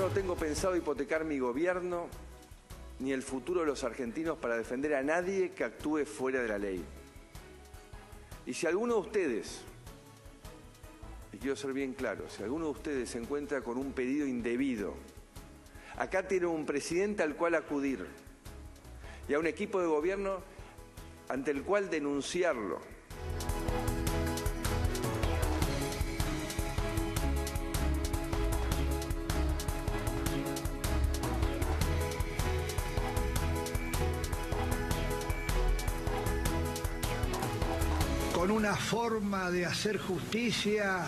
Yo no tengo pensado hipotecar mi gobierno ni el futuro de los argentinos para defender a nadie que actúe fuera de la ley. Y si alguno de ustedes, y quiero ser bien claro, si alguno de ustedes se encuentra con un pedido indebido, acá tiene un presidente al cual acudir y a un equipo de gobierno ante el cual denunciarlo. Con una forma de hacer justicia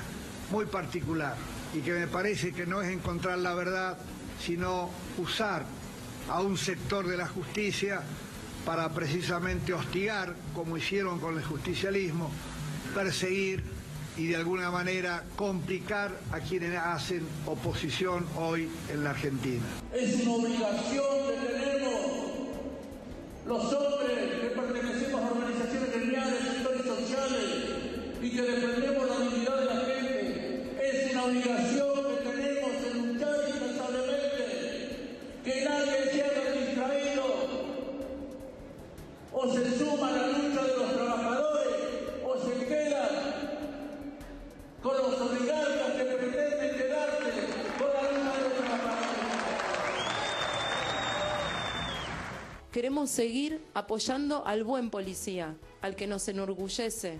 muy particular y que me parece que no es encontrar la verdad, sino usar a un sector de la justicia para precisamente hostigar, como hicieron con el justicialismo, perseguir y de alguna manera complicar a quienes hacen oposición hoy en la Argentina. Es una obligación que tenemos los hombres que pertenecemos a organizaciones gremiales, sectores sociales y que defendemos la dignidad de la gente. Es una obligación que tenemos en luchar incansablemente, que nadie se haga distraído o se suma a la lucha de los trabajadores o se queda con los oligarcas que pretenden quedarse con la lucha de los trabajadores. Queremos seguir apoyando al buen policía, al que nos enorgullece,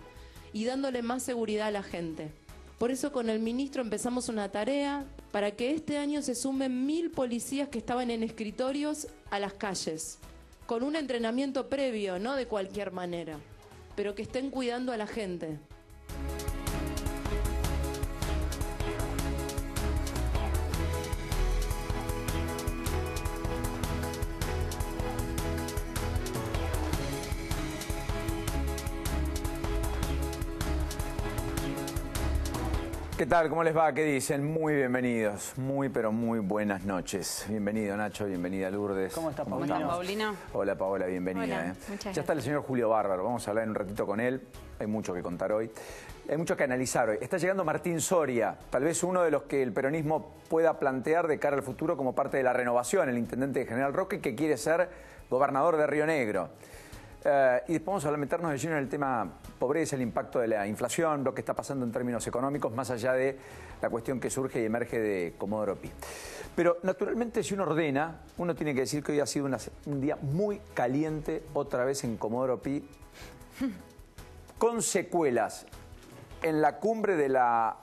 y dándole más seguridad a la gente. Por eso con el ministro empezamos una tarea para que este año se sumen 1000 policías que estaban en escritorios a las calles, con un entrenamiento previo, no de cualquier manera, pero que estén cuidando a la gente. ¿Qué tal? ¿Cómo les va? ¿Qué dicen? Muy bienvenidos. Muy, pero muy buenas noches. Bienvenido, Nacho. Bienvenida, Lourdes. ¿Cómo estás, Paula? Paulina? Hola, Paola. Bienvenida. Hola, muchas Ya está el señor Julio Bárbaro. Vamos a hablar en un ratito con él. Hay mucho que contar hoy. Hay mucho que analizar hoy. Está llegando Martín Soria, tal vez uno de los que el peronismo pueda plantear de cara al futuro como parte de la renovación, el intendente de General Roque, que quiere ser gobernador de Río Negro. Y después vamos a meternos de lleno en el tema pobreza, el impacto de la inflación, lo que está pasando en términos económicos, más allá de la cuestión que surge y emerge de Comodoro Pi. Pero naturalmente, si uno ordena, uno tiene que decir que hoy ha sido un día muy caliente otra vez en Comodoro Pi, con secuelas en la cumbre de la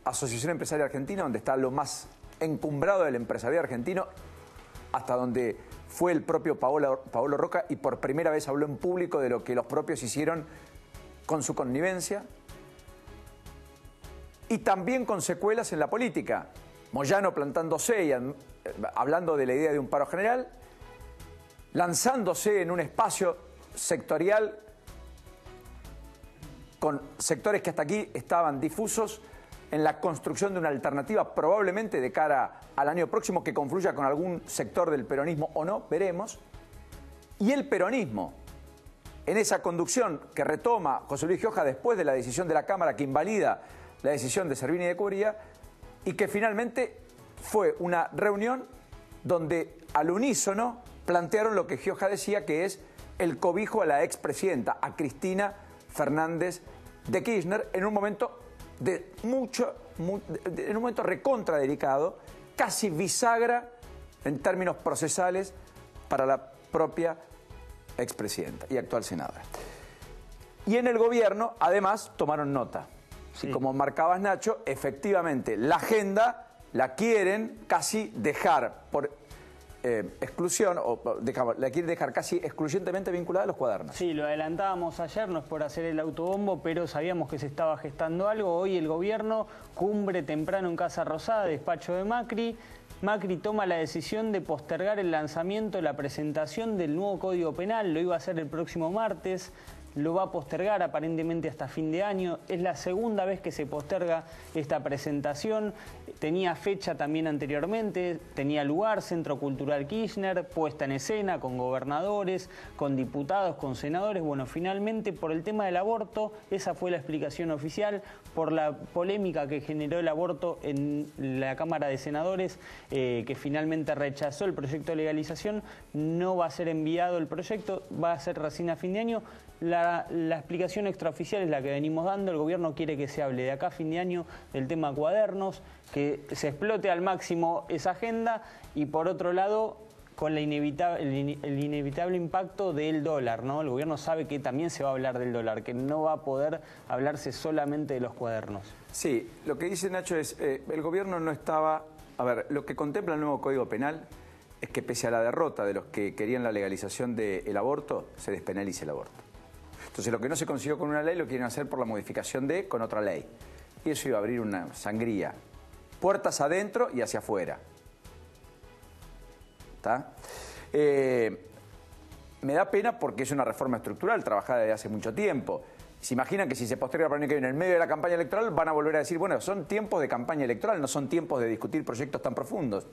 Asociación Empresaria Argentina, donde está lo más encumbrado del empresariado argentino, hasta donde fue el propio Paolo Roca y por primera vez habló en público de lo que los propios hicieron con su connivencia. Y también con secuelas en la política. Moyano plantándose y hablando de la idea de un paro general, lanzándose en un espacio sectorial con sectores que hasta aquí estaban difusos, en la construcción de una alternativa probablemente de cara al año próximo que confluya con algún sector del peronismo o no, veremos. Y el peronismo, en esa conducción que retoma José Luis Gioja después de la decisión de la Cámara que invalida la decisión de Servini de Curia, y que finalmente fue una reunión donde al unísono plantearon lo que Gioja decía, que es el cobijo a la expresidenta, a Cristina Fernández de Kirchner, en un momento en un momento recontra delicado, casi bisagra en términos procesales para la propia expresidenta y actual senadora. Y en el gobierno, además, tomaron nota. Sí. Y como marcabas, Nacho, efectivamente, la agenda la quieren casi dejar por exclusión, la quieren dejar casi excluyentemente vinculada a los cuadernos. Sí, lo adelantábamos ayer, no es por hacer el autobombo, pero sabíamos que se estaba gestando algo. Hoy el gobierno, cumbre temprano en Casa Rosada, despacho de Macri. Macri toma la decisión de postergar el lanzamiento, la presentación del nuevo Código Penal, lo iba a hacer el próximo martes. lo va a postergar aparentemente hasta fin de año. Es la segunda vez que se posterga esta presentación. Tenía fecha también anteriormente, tenía lugar Centro Cultural Kirchner, puesta en escena con gobernadores, con diputados, con senadores. Bueno, finalmente por el tema del aborto, esa fue la explicación oficial, por la polémica que generó el aborto en la Cámara de Senadores, que finalmente rechazó el proyecto de legalización, no va a ser enviado el proyecto, va a ser recién a fin de año. La explicación extraoficial es la que venimos dando. El gobierno quiere que se hable de acá a fin de año del tema cuadernos, que se explote al máximo esa agenda y por otro lado con el inevitable impacto del dólar, ¿no? El gobierno sabe que también se va a hablar del dólar, que no va a poder hablarse solamente de los cuadernos. Sí, lo que dice Nacho es, el gobierno no estaba... A ver, lo que contempla el nuevo Código Penal es que pese a la derrota de los que querían la legalización del aborto, se despenalice el aborto. Entonces lo que no se consiguió con una ley lo quieren hacer por la modificación con otra ley. Y eso iba a abrir una sangría. Puertas adentro y hacia afuera. ¿Está? Me da pena porque es una reforma estructural trabajada desde hace mucho tiempo. Se imaginan que si se posterga para el año que viene en medio de la campaña electoral van a volver a decir, bueno, son tiempos de campaña electoral, no son tiempos de discutir proyectos tan profundos.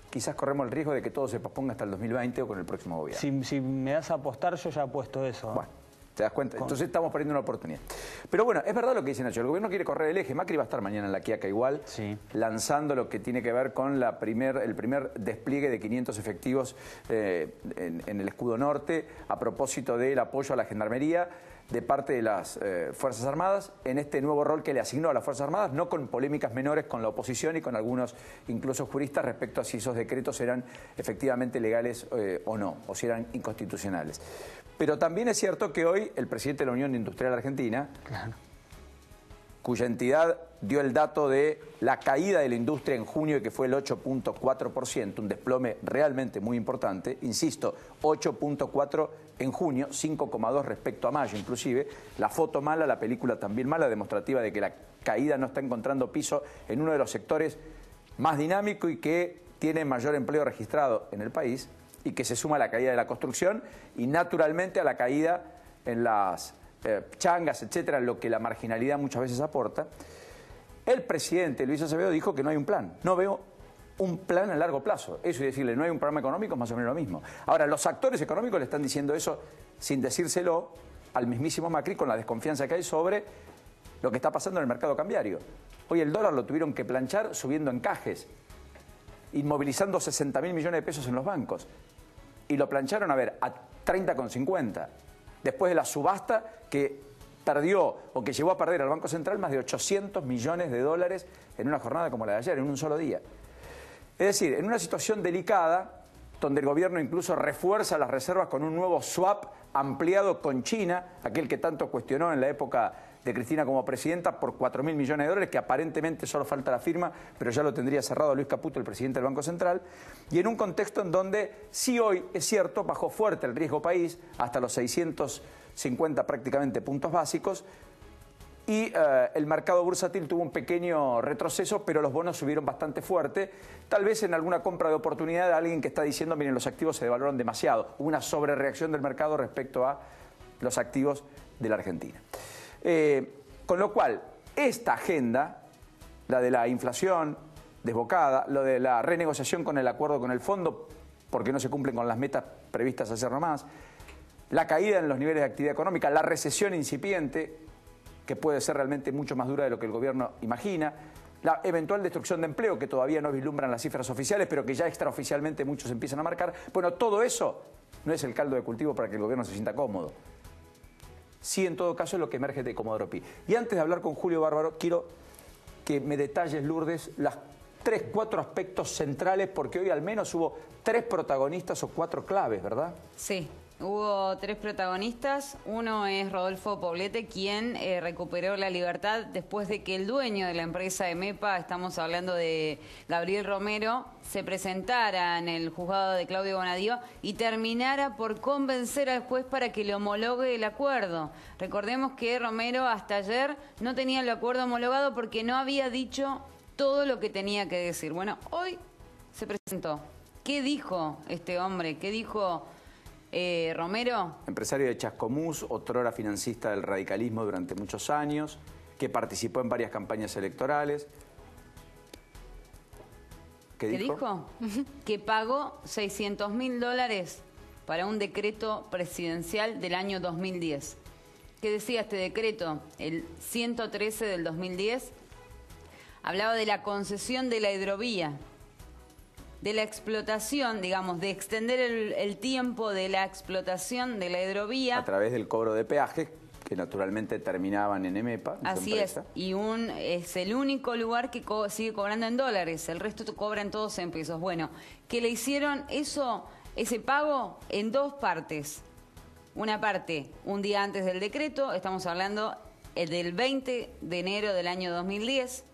Quizás corremos el riesgo de que todo se posponga hasta el 2020 o con el próximo gobierno. Si me das a apostar, yo ya apuesto eso. Bueno, ¿te das cuenta? Entonces estamos perdiendo una oportunidad. Pero bueno, es verdad lo que dice Nacho, el gobierno quiere correr el eje. Macri va a estar mañana en La Quiaca igual, sí, lanzando lo que tiene que ver con el primer despliegue de 500 efectivos en el escudo norte, a propósito del apoyo a la gendarmería de parte de las Fuerzas Armadas en este nuevo rol que le asignó a las Fuerzas Armadas, no con polémicas menores con la oposición y con algunos incluso juristas respecto a si esos decretos eran efectivamente legales o no, o si eran inconstitucionales. Pero también es cierto que hoy el presidente de la Unión Industrial Argentina, claro, cuya entidad dio el dato de la caída de la industria en junio, que fue el 8.4%, un desplome realmente muy importante, insisto, 8.4% en junio, 5.2% respecto a mayo inclusive, la foto mala, la película también mala, demostrativa de que la caída no está encontrando piso en uno de los sectores más dinámicos y que tiene mayor empleo registrado en el país, y que se suma a la caída de la construcción y naturalmente a la caída en las changas, etcétera, lo que la marginalidad muchas veces aporta. El presidente Luis Acevedo dijo que no hay un plan. No veo un plan a largo plazo. Eso es decirle, no hay un programa económico, es más o menos lo mismo. Ahora, los actores económicos le están diciendo eso sin decírselo al mismísimo Macri, con la desconfianza que hay sobre lo que está pasando en el mercado cambiario. Hoy el dólar lo tuvieron que planchar subiendo encajes, inmovilizando 60.000 millones de pesos en los bancos. Y lo plancharon, a ver, a 30,50. Después de la subasta que perdió o que llevó a perder al Banco Central más de 800 millones de dólares en una jornada como la de ayer, en un solo día. Es decir, en una situación delicada, donde el gobierno incluso refuerza las reservas con un nuevo swap ampliado con China, aquel que tanto cuestionó en la época de Cristina como presidenta, por 4.000 millones de dólares, que aparentemente solo falta la firma, pero ya lo tendría cerrado Luis Caputo, el presidente del Banco Central, y en un contexto en donde sí hoy, es cierto, bajó fuerte el riesgo país, hasta los 650 prácticamente puntos básicos, y el mercado bursátil tuvo un pequeño retroceso, pero los bonos subieron bastante fuerte, tal vez en alguna compra de oportunidad de alguien que está diciendo, miren, los activos se devaluaron demasiado, una sobrereacción del mercado respecto a los activos de la Argentina. Con lo cual, esta agenda, la de la inflación desbocada, lo de la renegociación con el acuerdo con el fondo, porque no se cumplen con las metas previstas hacer nomás, la caída en los niveles de actividad económica, la recesión incipiente, que puede ser realmente mucho más dura de lo que el gobierno imagina, la eventual destrucción de empleo, que todavía no vislumbran las cifras oficiales, pero que ya extraoficialmente muchos empiezan a marcar. Bueno, todo eso no es el caldo de cultivo para que el gobierno se sienta cómodo. Sí, en todo caso, es lo que emerge de Comodoro Pi. Y antes de hablar con Julio Bárbaro, quiero que me detalles, Lourdes, las 3-4 aspectos centrales, porque hoy al menos hubo 3 protagonistas o 4 claves, ¿verdad? Sí. Hubo 3 protagonistas. Uno es Rodolfo Poblete, quien recuperó la libertad después de que el dueño de la empresa EMEPA, estamos hablando de Gabriel Romero, se presentara en el juzgado de Claudio Bonadío y terminara por convencer al juez para que le homologue el acuerdo. Recordemos que Romero hasta ayer no tenía el acuerdo homologado porque no había dicho todo lo que tenía que decir. Bueno, hoy se presentó. ¿Qué dijo este hombre? ¿Qué dijo Romero. Empresario de Chascomús, otrora financista del radicalismo durante muchos años, que participó en varias campañas electorales. ¿Qué dijo? Que pagó $600.000 para un decreto presidencial del año 2010. ¿Qué decía este decreto? El 113 del 2010 hablaba de la concesión de la hidrovía, de la explotación, digamos, de extender el tiempo de la explotación de la hidrovía. A través del cobro de peajes, que naturalmente terminaban en EMEPA. En Así es, y es el único lugar que sigue cobrando en dólares, el resto cobran todos en pesos. Bueno, que le hicieron ese pago en dos partes. Una parte un día antes del decreto, estamos hablando del 20 de enero del año 2010,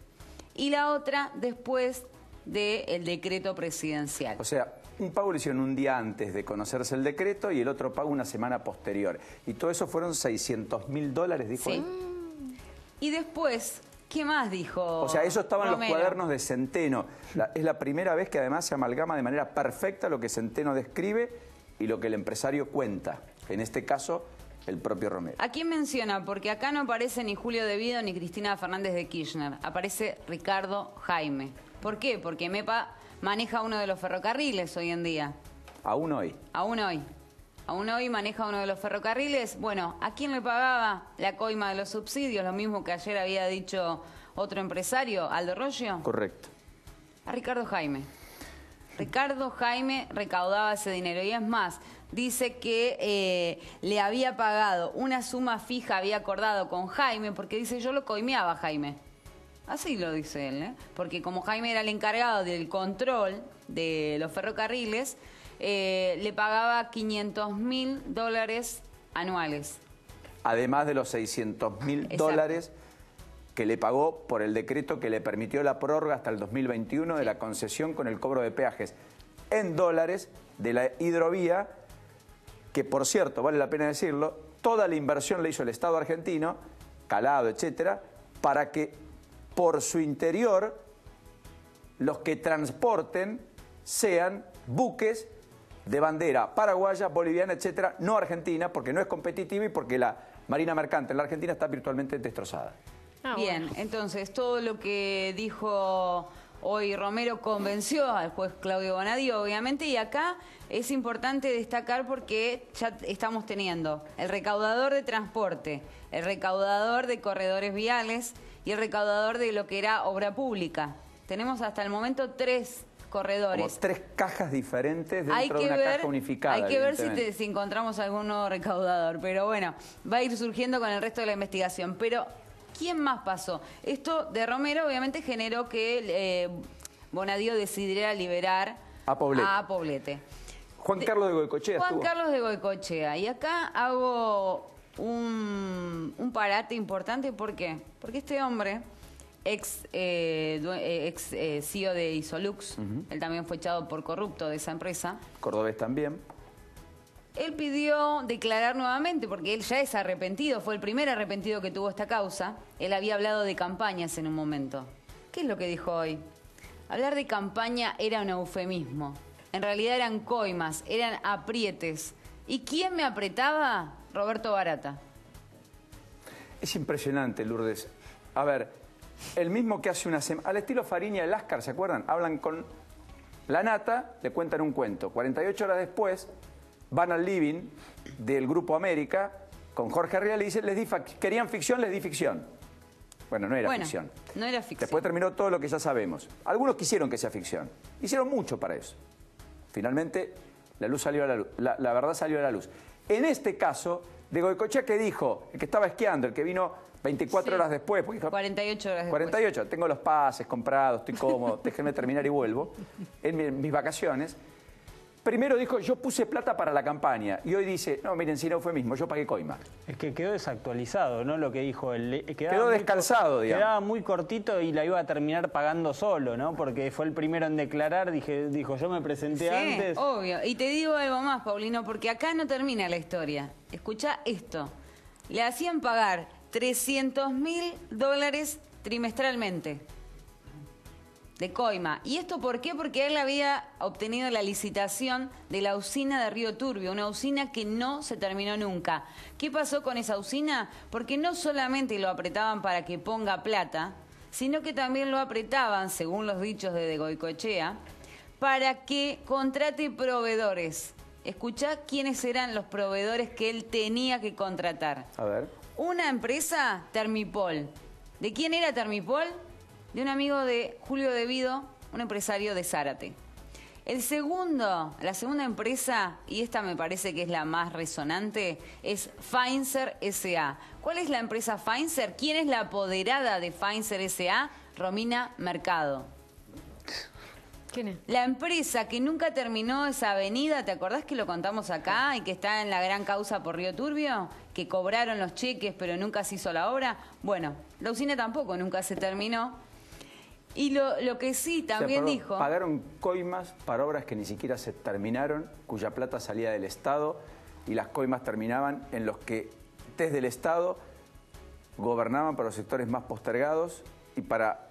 y la otra después del decreto presidencial. O sea, un pago lo hicieron un día antes de conocerse el decreto y el otro pago una semana posterior. Y todo eso fueron $600.000, dijo él. Y después, ¿qué más dijo? O sea, eso estaba en los Romero? cuadernos de Centeno. Es la primera vez que además se amalgama de manera perfecta lo que Centeno describe y lo que el empresario cuenta. En este caso, el propio Romero. ¿A quién menciona? Porque acá no aparece ni Julio De Vido ni Cristina Fernández de Kirchner. Aparece Ricardo Jaime. ¿Por qué? Porque MEPA maneja uno de los ferrocarriles hoy en día. Aún hoy. Aún hoy. Aún hoy maneja uno de los ferrocarriles. Bueno, ¿a quién le pagaba la coima de los subsidios? Lo mismo que ayer había dicho otro empresario, Aldo Roggio. Correcto. A Ricardo Jaime. Ricardo Jaime recaudaba ese dinero. Y es más, dice que le había pagado una suma fija, había acordado con Jaime, porque dice, yo lo coimeaba a Jaime. Así lo dice él, ¿eh? Porque como Jaime era el encargado del control de los ferrocarriles, le pagaba $500.000 anuales. Además de los $600.000 que le pagó por el decreto que le permitió la prórroga hasta el 2021 de la concesión con el cobro de peajes en dólares de la hidrovía, que por cierto, vale la pena decirlo, toda la inversión la hizo el Estado argentino, calado, etcétera, para que por su interior los que transporten sean buques de bandera paraguaya, boliviana, etcétera, no argentina, porque no es competitiva y porque la marina mercante en la Argentina está virtualmente destrozada. Bien, Bueno. entonces todo lo que dijo hoy Romero convenció al juez Claudio Bonadio, obviamente, y acá es importante destacar porque ya estamos teniendo el recaudador de transporte, el recaudador de corredores viales y el recaudador de lo que era obra pública. Tenemos hasta el momento 3 corredores. Como 3 cajas diferentes dentro de una caja unificada. Hay que ver si encontramos algún nuevo recaudador, pero bueno, va a ir surgiendo con el resto de la investigación. Pero, ¿quién más pasó? Esto de Romero obviamente generó que Bonadio decidiera liberar a Poblete. Juan Carlos de Goycochea Juan estuvo. Carlos de Goycochea. Y acá hago un parate importante. ¿Por qué? Porque este hombre, ex CEO de Isolux, él también fue echado por corrupto de esa empresa. Cordobés también. Él pidió declarar nuevamente, porque él ya es arrepentido, fue el primer arrepentido que tuvo esta causa. Él había hablado de campañas en un momento. ¿Qué es lo que dijo hoy? Hablar de campaña era un eufemismo. En realidad eran coimas, eran aprietes. ¿Y quién me apretaba? Roberto Barata. Es impresionante, Lourdes. A ver, el mismo que hace una semana, al estilo Fariña y Láscar, ¿se acuerdan? Hablan con la nata, le cuentan un cuento. 48 horas después van al living del Grupo América con Jorge Arriaga y le dicen, querían ficción, les di ficción. Bueno, no era ficción. No era ficción. Después terminó todo lo que ya sabemos. Algunos quisieron que sea ficción. Hicieron mucho para eso. Finalmente, la luz salió a la luz. La verdad salió a la luz. En este caso, de Goycochea, que dijo, el que estaba esquiando, el que vino 24 horas después. Porque dijo, 48 horas después. 48, tengo los pases comprados, estoy cómodo, déjenme terminar y vuelvo. En mis vacaciones. Primero dijo, yo puse plata para la campaña. Y hoy dice, no, miren, si no fue mismo, yo pagué coima. Es que quedó desactualizado, ¿no? Lo que dijo él. Quedó descalzado, digamos. Quedaba muy cortito y la iba a terminar pagando solo, ¿no? Porque fue el primero en declarar, dijo, yo me presenté antes. Obvio. Y te digo algo más, Paulino, porque acá no termina la historia. Escuchá esto. Le hacían pagar $300.000 trimestralmente. de coima. ¿Y esto por qué? Porque él había obtenido la licitación de la usina de Río Turbio, una usina que no se terminó nunca. ¿Qué pasó con esa usina? Porque no solamente lo apretaban para que ponga plata, sino que también lo apretaban, según los dichos de Goicoechea, para que contrate proveedores. Escuchá quiénes eran los proveedores que él tenía que contratar. A ver. Una empresa, Termipol. ¿De quién era Termipol? De un amigo de Julio De Vido, un empresario de Zárate. La segunda empresa, y esta me parece que es la más resonante, es Fainser S.A. ¿Cuál es la empresa Fainser? ¿Quién es la apoderada de Fainser S.A.? Romina Mercado. ¿Quién es? La empresa que nunca terminó esa avenida, ¿te acordás que lo contamos acá y que está en la gran causa por Río Turbio? Que cobraron los cheques pero nunca se hizo la obra. Bueno, la usina tampoco nunca se terminó. Y lo que sí también dijo... Pagaron coimas para obras que ni siquiera se terminaron, cuya plata salía del Estado, y las coimas terminaban en los que desde el Estado gobernaban para los sectores más postergados y para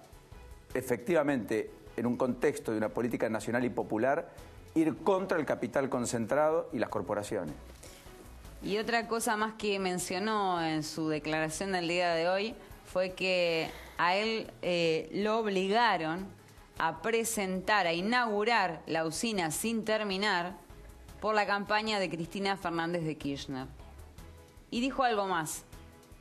efectivamente, en un contexto de una política nacional y popular, ir contra el capital concentrado y las corporaciones. Y otra cosa más que mencionó en su declaración del día de hoy fue que a él lo obligaron a presentar, a inaugurar la usina sin terminar por la campaña de Cristina Fernández de Kirchner. Y dijo algo más.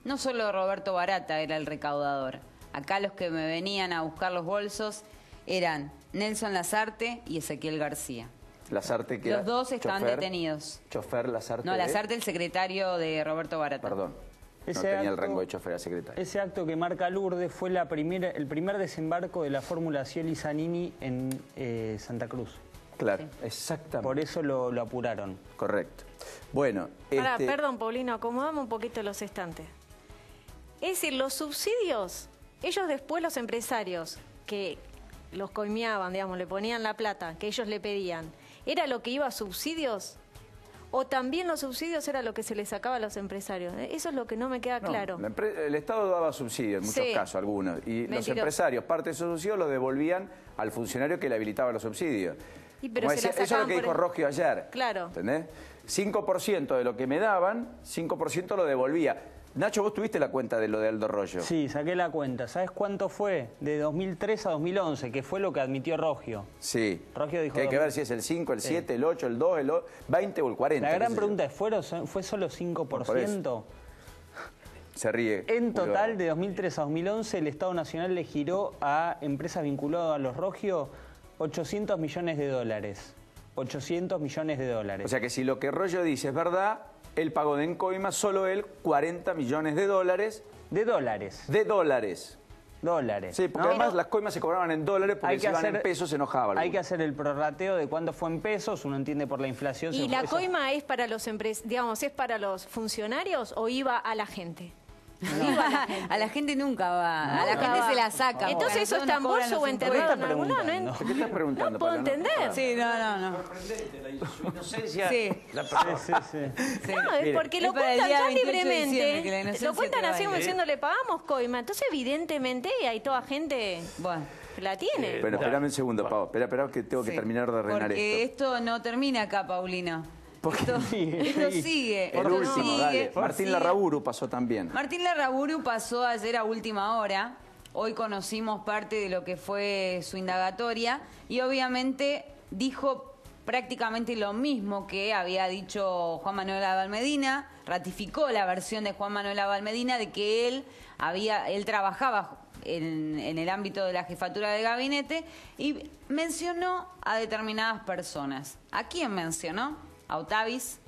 No solo Roberto Barata era el recaudador. Acá los que me venían a buscar los bolsos eran Nelson Lasarte y Ezequiel García. Lasarte, que los dos están detenidos. Chofer Lasarte. No, Lasarte, el secretario de Roberto Barata. Perdón. No tenía el rango de chofer a secretario. Ese acto que marca Lourdes fue el primer desembarco de la Fórmula Scioli Zanini en Santa Cruz. Claro, Sí. exactamente. Por eso lo apuraron. Correcto. Bueno, Ahora, perdón, Paulino, acomodamos un poquito los estantes. Es decir, los subsidios, ellos después, los empresarios que los coimeaban, digamos, le ponían la plata que ellos le pedían, ¿era lo que iba a subsidios? ¿O también los subsidios era lo que se les sacaba a los empresarios? Eso es lo que no me queda claro. El Estado daba subsidios en muchos casos, algunos. Y los empresarios, parte de esos subsidios los devolvían al funcionario que le habilitaba los subsidios. Pero eso es lo que dijo Rogio ayer. Claro. ¿Entendés? 5% de lo que me daban, 5% lo devolvía. Nacho, vos tuviste la cuenta de lo de Aldo Rollo. Sí, saqué la cuenta. ¿Sabes cuánto fue? De 2003 a 2011, que fue lo que admitió Rogio. Sí. Rogio dijo... Que hay que ver si es el 5, el 7, el 8, el 2, el 20 o el 40. La gran pregunta es, ¿fue solo 5%? Se ríe. En total, de 2003 a 2011, el Estado Nacional le giró a empresas vinculadas a los Rogio 800 millones de dólares. 800 millones de dólares. O sea que si lo que Rollo dice es verdad, él pagó de encoima, solo él, 40 millones de dólares. ¿De dólares? De dólares. Dólares. Sí, porque además las coimas se cobraban en dólares, porque si iban en pesos se enojaba. Hay que hacer el prorrateo de cuánto fue en pesos, uno entiende por la inflación. ¿Y la coima es para los digamos, es para los funcionarios o iba a la gente? No, a la gente nunca va, a la gente se la saca. Entonces eso está en bolso o enterrado en algún lado, ¿no? ¿Qué estás preguntando? No puedo entender. Sí, no. Su inocencia. Sí. No, es porque lo cuentan tan libremente, lo cuentan así como diciendo le pagamos coima. Entonces evidentemente hay toda gente que la tiene. Bueno, espérame un segundo, Pau. Espera que tengo que terminar de arreglar porque esto. Esto no termina acá, Paulino. Esto sigue. El último, dale. Martín Larraburu pasó también. Martín Larraburu pasó ayer a última hora. Hoy conocimos parte de lo que fue su indagatoria y obviamente dijo prácticamente lo mismo que había dicho Juan Manuel Abal Medina, ratificó la versión de Juan Manuel Abal Medina de que él trabajaba en el ámbito de la jefatura de gabinete y mencionó a determinadas personas. ¿A quién mencionó? A Otavis,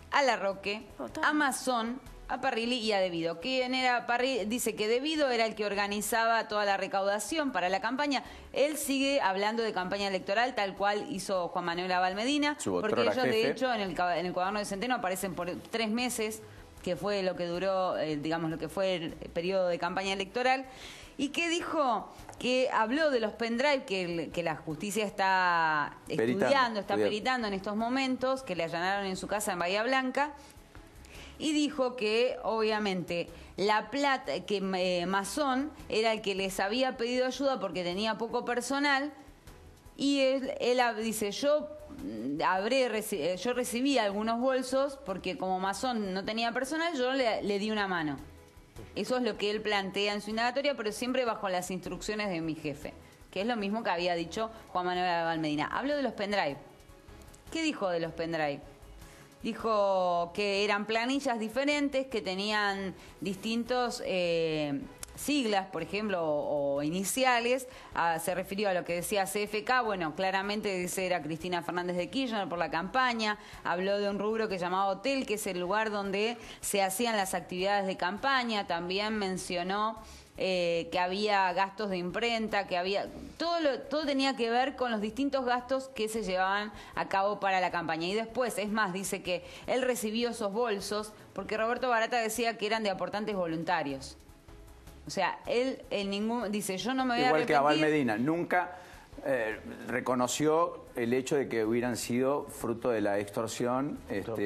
a Larroque, a Mazón, a Parrilli y a Devido. ¿Quién era Parrilli? Dice que Devido era el que organizaba toda la recaudación para la campaña. Él sigue hablando de campaña electoral, tal cual hizo Juan Manuel Abal Medina, porque ellos, de hecho, en el cuaderno de Centeno aparecen por 3 meses, que fue lo que duró, digamos, lo que fue el periodo de campaña electoral. ¿Y qué dijo? Que habló de los pendrive que la justicia está estudiando, está peritando en estos momentos, que le allanaron en su casa en Bahía Blanca, y dijo que obviamente la plata, que Mazón era el que les había pedido ayuda porque tenía poco personal, y él dice, yo recibí algunos bolsos porque como Mazón no tenía personal, yo le di una mano. Eso es lo que él plantea en su indagatoria, pero siempre bajo las instrucciones de mi jefe, que es lo mismo que había dicho Juan Manuel Abal Medina. Habló de los pendrive. ¿Qué dijo de los pendrive? Dijo que eran planillas diferentes, que tenían distintos siglas, por ejemplo, o iniciales. Se refirió a lo que decía CFK, bueno, claramente dice era Cristina Fernández de Kirchner por la campaña. Habló de un rubro que llamaba hotel, que es el lugar donde se hacían las actividades de campaña. También mencionó que había gastos de imprenta, que había... Todo tenía que ver con los distintos gastos que se llevaban a cabo para la campaña. Y después, es más, dice que él recibió esos bolsos porque Roberto Barata decía que eran de aportantes voluntarios. O sea, él en ningún... Dice, yo no me voy a arrepentir. Igual que Abal Medina, nunca reconoció el hecho de que hubieran sido fruto de la extorsión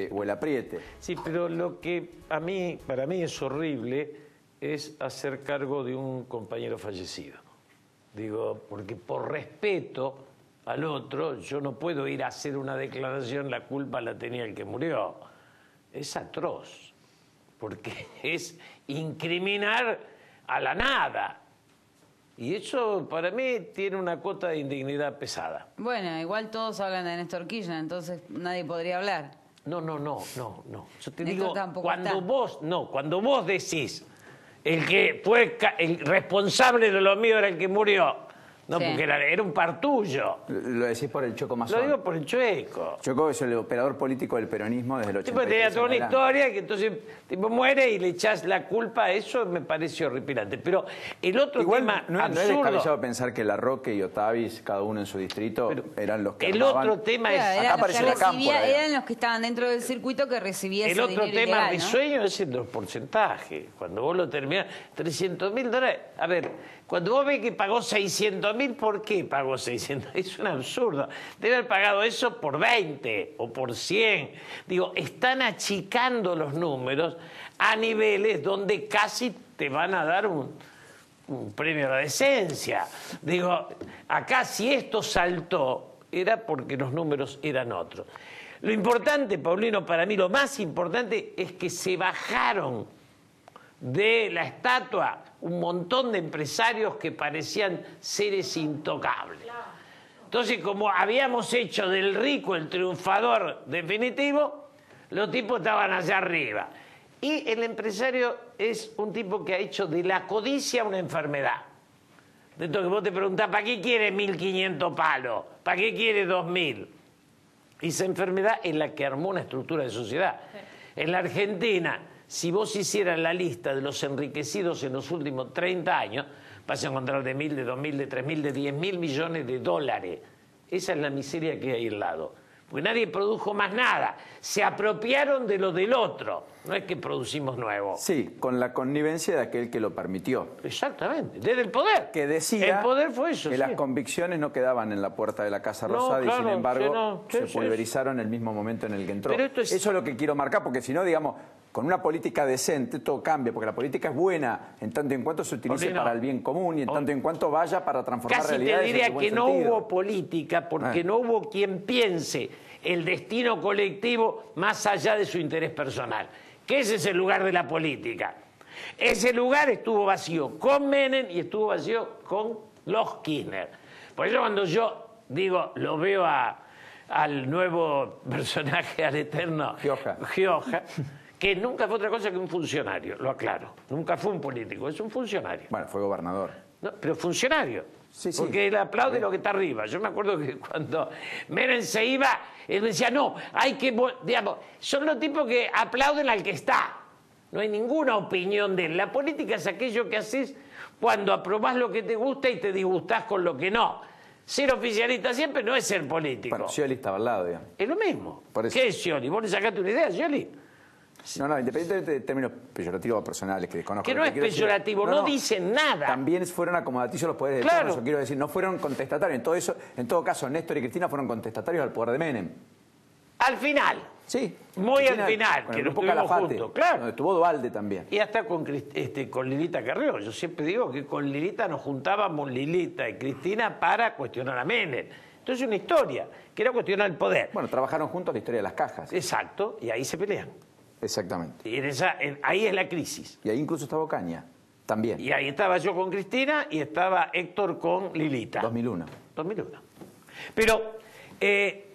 o el apriete. Sí, pero lo que para mí es horrible es hacer cargo de un compañero fallecido. Digo, porque por respeto al otro, yo no puedo ir a hacer una declaración, la culpa la tenía el que murió. Es atroz, porque es incriminar a la nada. Y eso para mí tiene una cuota de indignidad pesada. Bueno, igual todos hablan de Néstor Kirchner, entonces nadie podría hablar. No. Yo te Néstor digo, cuando vos decís el que fue el responsable de lo mío era el que murió. No, sí. Porque era un partullo. Lo decís por el Choco Mazón. Lo digo por el Chueco. Choco es el operador político del peronismo desde el 83. Tenía toda una historia que entonces tipo muere y le echás la culpa a eso, me parece horripilante. Pero el otro tema no absurdo... es descabellado pensar que Larroque y Otavis, cada uno en su distrito, eran los que el armaban. Otro tema es... Acá aparece la cámpora. Eran los que estaban dentro del circuito que recibía ese dinero ilegal, El otro tema risueño, ¿no? Es el los porcentajes. Cuando vos lo terminás, $300.000... A ver, cuando vos ves que pagó 600.000, ¿por qué pagó 600? Es un absurdo. Debe haber pagado eso por 20 o por 100. Digo, están achicando los números a niveles donde casi te van a dar un premio a la decencia. Digo, acá si esto saltó era porque los números eran otros. Lo importante, Paulino, para mí lo más importante es que se bajaron de la estatua un montón de empresarios que parecían seres intocables. Entonces, como habíamos hecho del rico el triunfador definitivo, los tipos estaban allá arriba. Y el empresario es un tipo que ha hecho de la codicia una enfermedad. De esto que vos te preguntás, ¿para qué quiere 1.500 palos? ¿Para qué quiere 2.000? Y esa enfermedad es la que armó una estructura de sociedad. En la Argentina, si vos hicieras la lista de los enriquecidos en los últimos 30 años, vas a encontrar de 1.000, de 2.000, de 3.000, de 10.000 millones de dólares. Esa es la miseria que hay al lado. Porque nadie produjo más nada. Se apropiaron de lo del otro. No es que producimos nuevo. Sí, con la connivencia de aquel que lo permitió. Exactamente, desde el poder. Que decía el poder fue eso, que las convicciones no quedaban en la puerta de la Casa Rosada, y sin embargo se pulverizaron en el mismo momento en el que entró. Pero eso es lo que quiero marcar, porque si no, digamos, con una política decente todo cambia, porque la política es buena en tanto en cuanto se utilice para el bien común y en tanto en cuanto vaya para transformar realidades. Casi te diría que no hubo política porque no hubo quien piense el destino colectivo más allá de su interés personal. Que ese es el lugar de la política. Ese lugar estuvo vacío con Menem y estuvo vacío con los Kirchner. Por eso cuando yo digo, lo veo al nuevo personaje, al eterno Gioja, que nunca fue otra cosa que un funcionario, lo aclaro. Nunca fue un político, es un funcionario. Bueno, fue gobernador. No, pero funcionario. Sí, porque él aplaude lo que está arriba. Yo me acuerdo que cuando Menem se iba, él me decía, no, hay que, digamos, son los tipos que aplauden al que está. No hay ninguna opinión de él. La política es aquello que haces cuando aprobás lo que te gusta y te disgustás con lo que no. Ser oficialista siempre no es ser político. Bueno, Scioli estaba al lado, digamos. Es lo mismo. ¿Qué es Scioli? ¿Vos le sacaste una idea a Scioli? No, independientemente de términos peyorativos o personales que desconozco. Que no es peyorativo, no dicen nada. También fueron acomodaticios los poderes del turno, eso quiero decir, no fueron contestatarios. En todo caso, Néstor y Cristina fueron contestatarios al poder de Menem. Al final. Sí. Muy al final, con que el lo grupo estuvimos Calafate, juntos, claro. donde estuvo Dualde también. Y hasta con Lilita Carrió. Yo siempre digo que con Lilita nos juntábamos Lilita y Cristina para cuestionar a Menem. Entonces una historia, que era cuestionar el poder. Bueno, trabajaron juntos la historia de las cajas. Exacto, y ahí se pelean. Exactamente. Y ahí es la crisis. Y ahí incluso estaba Ocaña, también. Y ahí estaba yo con Cristina y estaba Héctor con Lilita. 2001. 2001. Pero,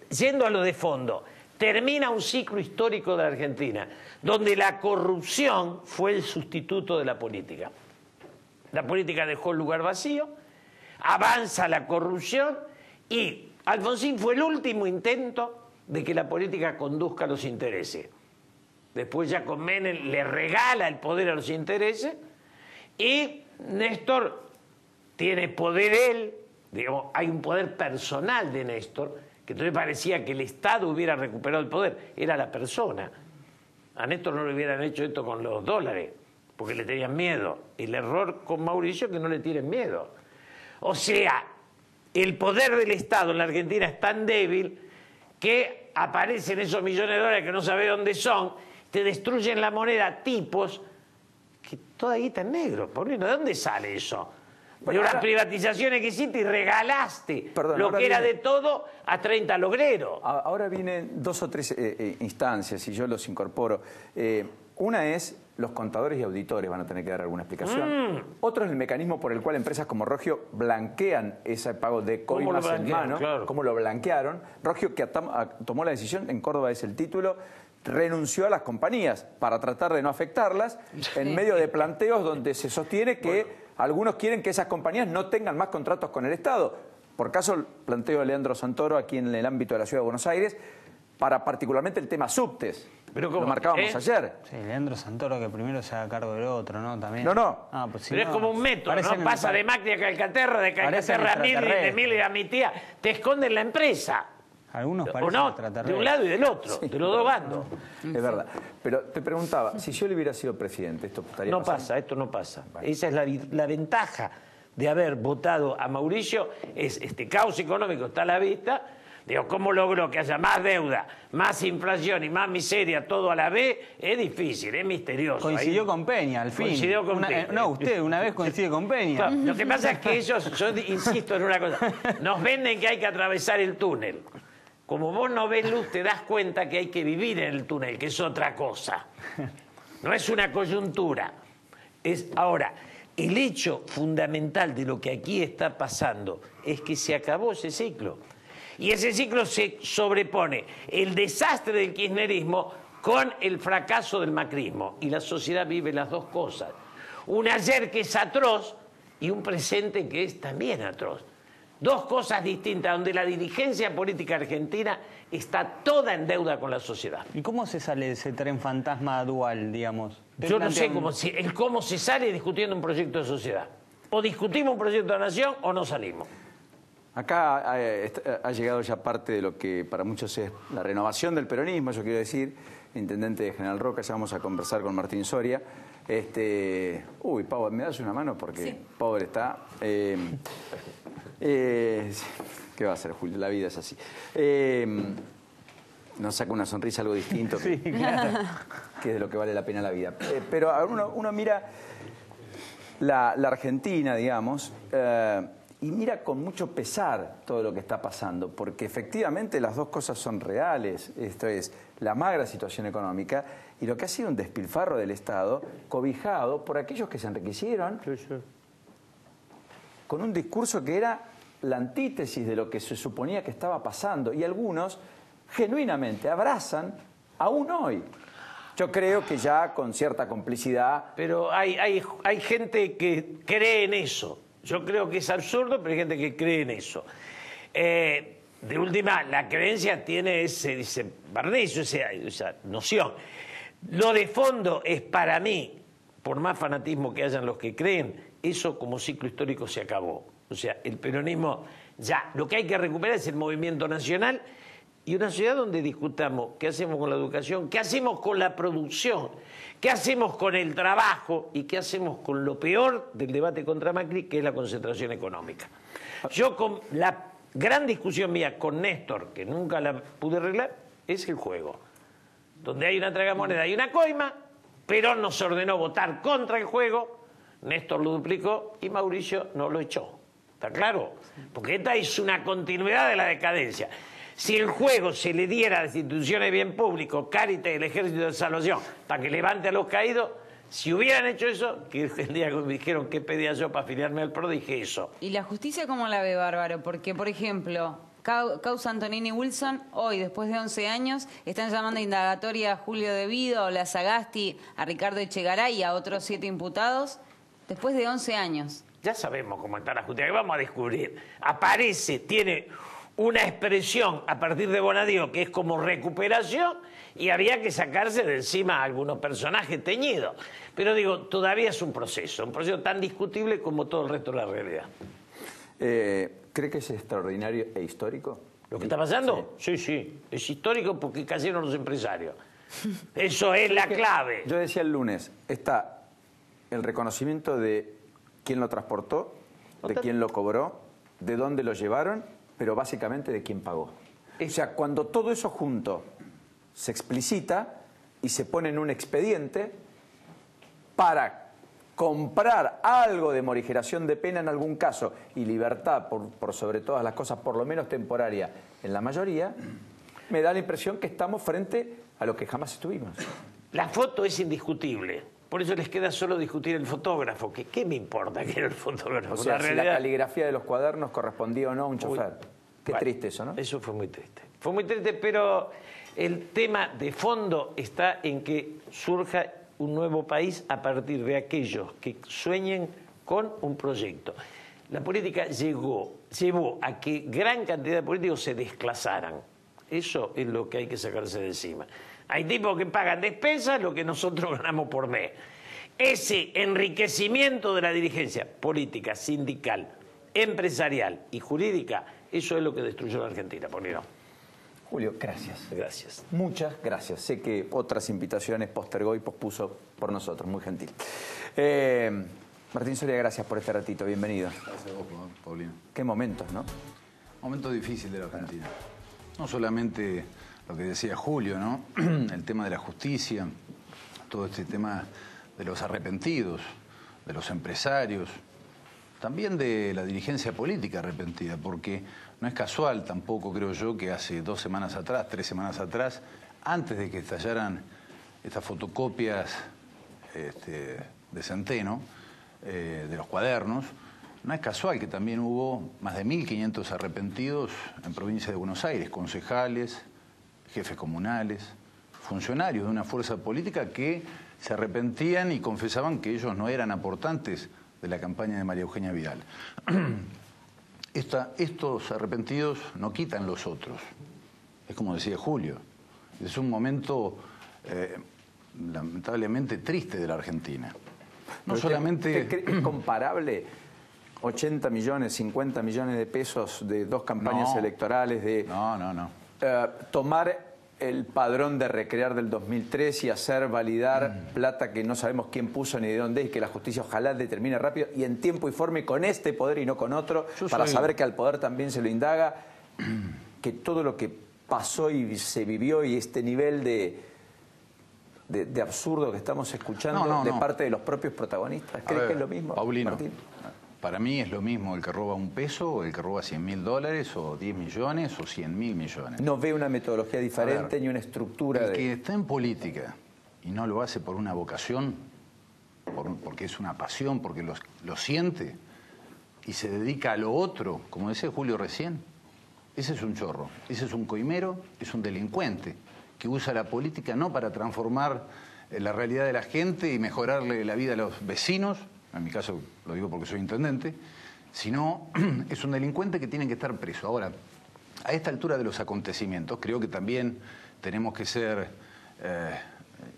yendo a lo de fondo, termina un ciclo histórico de la Argentina, donde la corrupción fue el sustituto de la política. La política dejó el lugar vacío, avanza la corrupción y Alfonsín fue el último intento de que la política conduzca a los intereses. Después ya con Menem le regala el poder a los intereses y Néstor tiene poder él, digamos, hay un poder personal de Néstor, que entonces parecía que el Estado hubiera recuperado el poder, era la persona. A Néstor no le hubieran hecho esto con los dólares, porque le tenían miedo. El error con Mauricio es que no le tienen miedo. O sea, el poder del Estado en la Argentina es tan débil que aparecen esos millones de dólares que no sabe dónde son, te destruyen la moneda tipos que toda guita en negro. Paulino, ¿de dónde sale eso? Bueno, de unas privatizaciones que hiciste y regalaste lo que era de todo a 30 logreros. Ahora vienen 2 o 3 instancias y yo los incorporo. Una es los contadores y auditores van a tener que dar alguna explicación. Otro es el mecanismo por el cual empresas como Rogio blanquean ese pago de coimas en mano. Claro. ¿Cómo lo blanquearon? Rogio, que tomó la decisión, en Córdoba es el título, renunció a las compañías para tratar de no afectarlas en medio de planteos donde se sostiene que algunos quieren que esas compañías no tengan más contratos con el Estado. Por caso, el planteo de Leandro Santoro aquí en el ámbito de la Ciudad de Buenos Aires, para particularmente el tema subtes. Pero lo marcábamos ayer. Sí, Leandro Santoro que primero se haga cargo del otro, ¿no? También. No. Pues si pero no, es como un método, ¿no? Pasa de Macri a Calcaterra, de Calcaterra a Mili, de Mili a mi tía. Te esconden la empresa. Algunos o no, de un lado y del otro, sí, de los dos bandos. Es verdad. Pero te preguntaba, si yo le hubiera sido presidente, ¿esto estaría pasando? No pasa, esto no pasa. Vale. Esa es la ventaja de haber votado a Mauricio, es este caos económico está a la vista. Digo, ¿cómo logró que haya más deuda, más inflación y más miseria todo a la vez? Es difícil, es misterioso. Coincidió con Peña, al fin. Coincidió con Peña. No, usted una vez coincide con Peña. Claro, lo que pasa es que ellos, yo insisto en una cosa, nos venden que hay que atravesar el túnel. Como vos no ves luz, te das cuenta que hay que vivir en el túnel, que es otra cosa. No es una coyuntura. Ahora, el hecho fundamental de lo que aquí está pasando es que se acabó ese ciclo. Y ese ciclo se sobrepone el desastre del kirchnerismo con el fracaso del macrismo. Y la sociedad vive las dos cosas. Un ayer que es atroz y un presente que es también atroz. Dos cosas distintas, donde la dirigencia política argentina está toda en deuda con la sociedad. ¿Y cómo se sale de ese tren fantasma dual, digamos? Yo no sé cómo se sale discutiendo un proyecto de sociedad. O discutimos un proyecto de nación o no salimos. Acá ha llegado ya parte de lo que para muchos es la renovación del peronismo, yo quiero decir, intendente de General Roca, ya vamos a conversar con Martín Soria. Uy, Pau, ¿me das una mano? Porque sí. Pobre está... ¿qué va a hacer, Julio? La vida es así. Nos saca una sonrisa, algo distinto, sí, claro. Que es de lo que vale la pena la vida. Pero uno mira la Argentina, digamos, y mira con mucho pesar todo lo que está pasando, porque efectivamente las dos cosas son reales. Esto es la magra situación económica y lo que ha sido un despilfarro del Estado, cobijado por aquellos que se enriquecieron con un discurso que era la antítesis de lo que se suponía que estaba pasando. Y algunos genuinamente abrazan aún hoy. Yo creo que ya con cierta complicidad. Pero hay gente que cree en eso. Yo creo que es absurdo, pero hay gente que cree en eso. De última, la creencia tiene ese barniz, esa noción. Lo de fondo es para mí, por más fanatismo que hayan los que creen, eso como ciclo histórico se acabó. O sea, el peronismo ya, lo que hay que recuperar es el movimiento nacional y una sociedad donde discutamos qué hacemos con la educación, qué hacemos con la producción, qué hacemos con el trabajo y qué hacemos con lo peor del debate contra Macri, que es la concentración económica. Yo con la gran discusión mía con Néstor, que nunca la pude arreglar, es el juego. donde hay una tragamoneda y una coima. Perón nos ordenó votar contra el juego, Néstor lo duplicó y Mauricio no lo echó. ¿Está claro? Porque esta es una continuidad de la decadencia. Si el juego se le diera a las instituciones de bien público, Cáritas, el Ejército de Salvación, para que levante a los caídos, si hubieran hecho eso, que el día que me dijeron qué pedía yo para afiliarme al PRO, dije eso. ¿Y la justicia cómo la ve, Bárbaro? Porque, por ejemplo, causa Antonini Wilson, hoy, después de 11 años, están llamando a indagatoria a Julio De Vido, a Ola Sagasti, a Ricardo Echegaray y a otros 7 imputados, después de 11 años. Ya sabemos cómo está la justicia, que vamos a descubrir. Aparece, tiene una expresión a partir de Bonadío que es como recuperación y había que sacarse de encima a algunos personajes teñidos. Pero digo, todavía es un proceso tan discutible como todo el resto de la realidad. ¿Cree que es extraordinario e histórico? ¿Lo que está pasando? Sí, sí. Es histórico porque cayeron los empresarios. Eso es la clave. Yo decía el lunes, está el reconocimiento de quién lo transportó, de quién lo cobró, de dónde lo llevaron, pero básicamente de quién pagó. O sea, cuando todo eso junto se explicita y se pone en un expediente para comprar algo de morigeración de pena en algún caso y libertad por sobre todas las cosas, por lo menos temporaria en la mayoría, me da la impresión que estamos frente a lo que jamás estuvimos. La foto es indiscutible. Por eso les queda solo discutir el fotógrafo. ¿Qué me importa que era el fotógrafo? O sea, si la caligrafía de los cuadernos correspondía o no a un chofer. Qué triste eso, ¿no? Eso fue muy triste. Fue muy triste, pero el tema de fondo está en que surja un nuevo país a partir de aquellos que sueñen con un proyecto. La política llevó a que gran cantidad de políticos se desclasaran. Eso es lo que hay que sacarse de encima. Hay tipos que pagan despensas lo que nosotros ganamos por mes. Ese enriquecimiento de la dirigencia política, sindical, empresarial y jurídica, eso es lo que destruyó la Argentina, Paulino. Julio, gracias. Gracias. Muchas gracias. Sé que otras invitaciones postergó y pospuso por nosotros, muy gentil. Martín Soria, gracias por este ratito, bienvenido. Gracias a vos, Paulino. Qué momentos, ¿no? Momento difícil de la Argentina. No solamente lo que decía Julio, ¿no? El tema de la justicia, todo este tema de los arrepentidos, de los empresarios, también de la dirigencia política arrepentida, porque no es casual tampoco, creo yo, que hace 2 semanas atrás, 3 semanas atrás, antes de que estallaran estas fotocopias de Centeno, de los cuadernos, no es casual que también hubo más de 1.500 arrepentidos en provincia de Buenos Aires, concejales, jefes comunales, funcionarios de una fuerza política que se arrepentían y confesaban que ellos no eran aportantes de la campaña de María Eugenia Vidal. Estos arrepentidos no quitan los otros. Es como decía Julio, es un momento lamentablemente triste de la Argentina. No solamente... ¿Es comparable 80 millones, 50 millones de pesos de 2 campañas electorales de... No. Tomar el padrón de Recrear del 2003 y hacer validar plata que no sabemos quién puso ni de dónde es y que la justicia ojalá determine rápido y en tiempo y forma y con este poder y no con otro, para saber que al poder también se lo indaga, que todo lo que pasó y se vivió y este nivel de absurdo que estamos escuchando de parte de los propios protagonistas. ¿Crees que es lo mismo, Paulino, Martín? Para mí es lo mismo el que roba $1 o el que roba $100.000 o 10 millones o 100.000 millones. No ve una metodología diferente ni una estructura el que está en política y no lo hace por una vocación, porque es una pasión, porque lo siente y se dedica a lo otro, como decía Julio recién, ese es un chorro, ese es un coimero, es un delincuente que usa la política no para transformar la realidad de la gente y mejorarle la vida a los vecinos, en mi caso lo digo porque soy intendente, sino es un delincuente que tiene que estar preso. Ahora, a esta altura de los acontecimientos, creo que también tenemos que ser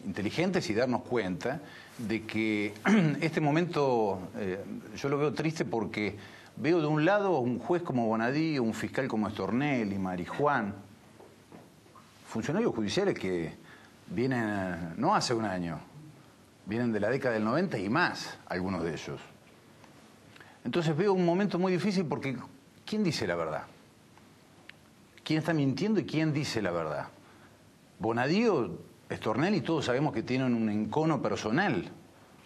inteligentes y darnos cuenta de que este momento yo lo veo triste porque veo de un lado un juez como Bonadío, un fiscal como Stornelli, Marijuán, funcionarios judiciales que vienen no hace un año, vienen de la década del 90 y más, algunos de ellos. Entonces veo un momento muy difícil porque ¿quién dice la verdad? ¿Quién está mintiendo y quién dice la verdad? Bonadío Stornelli todos sabemos que tienen un encono personal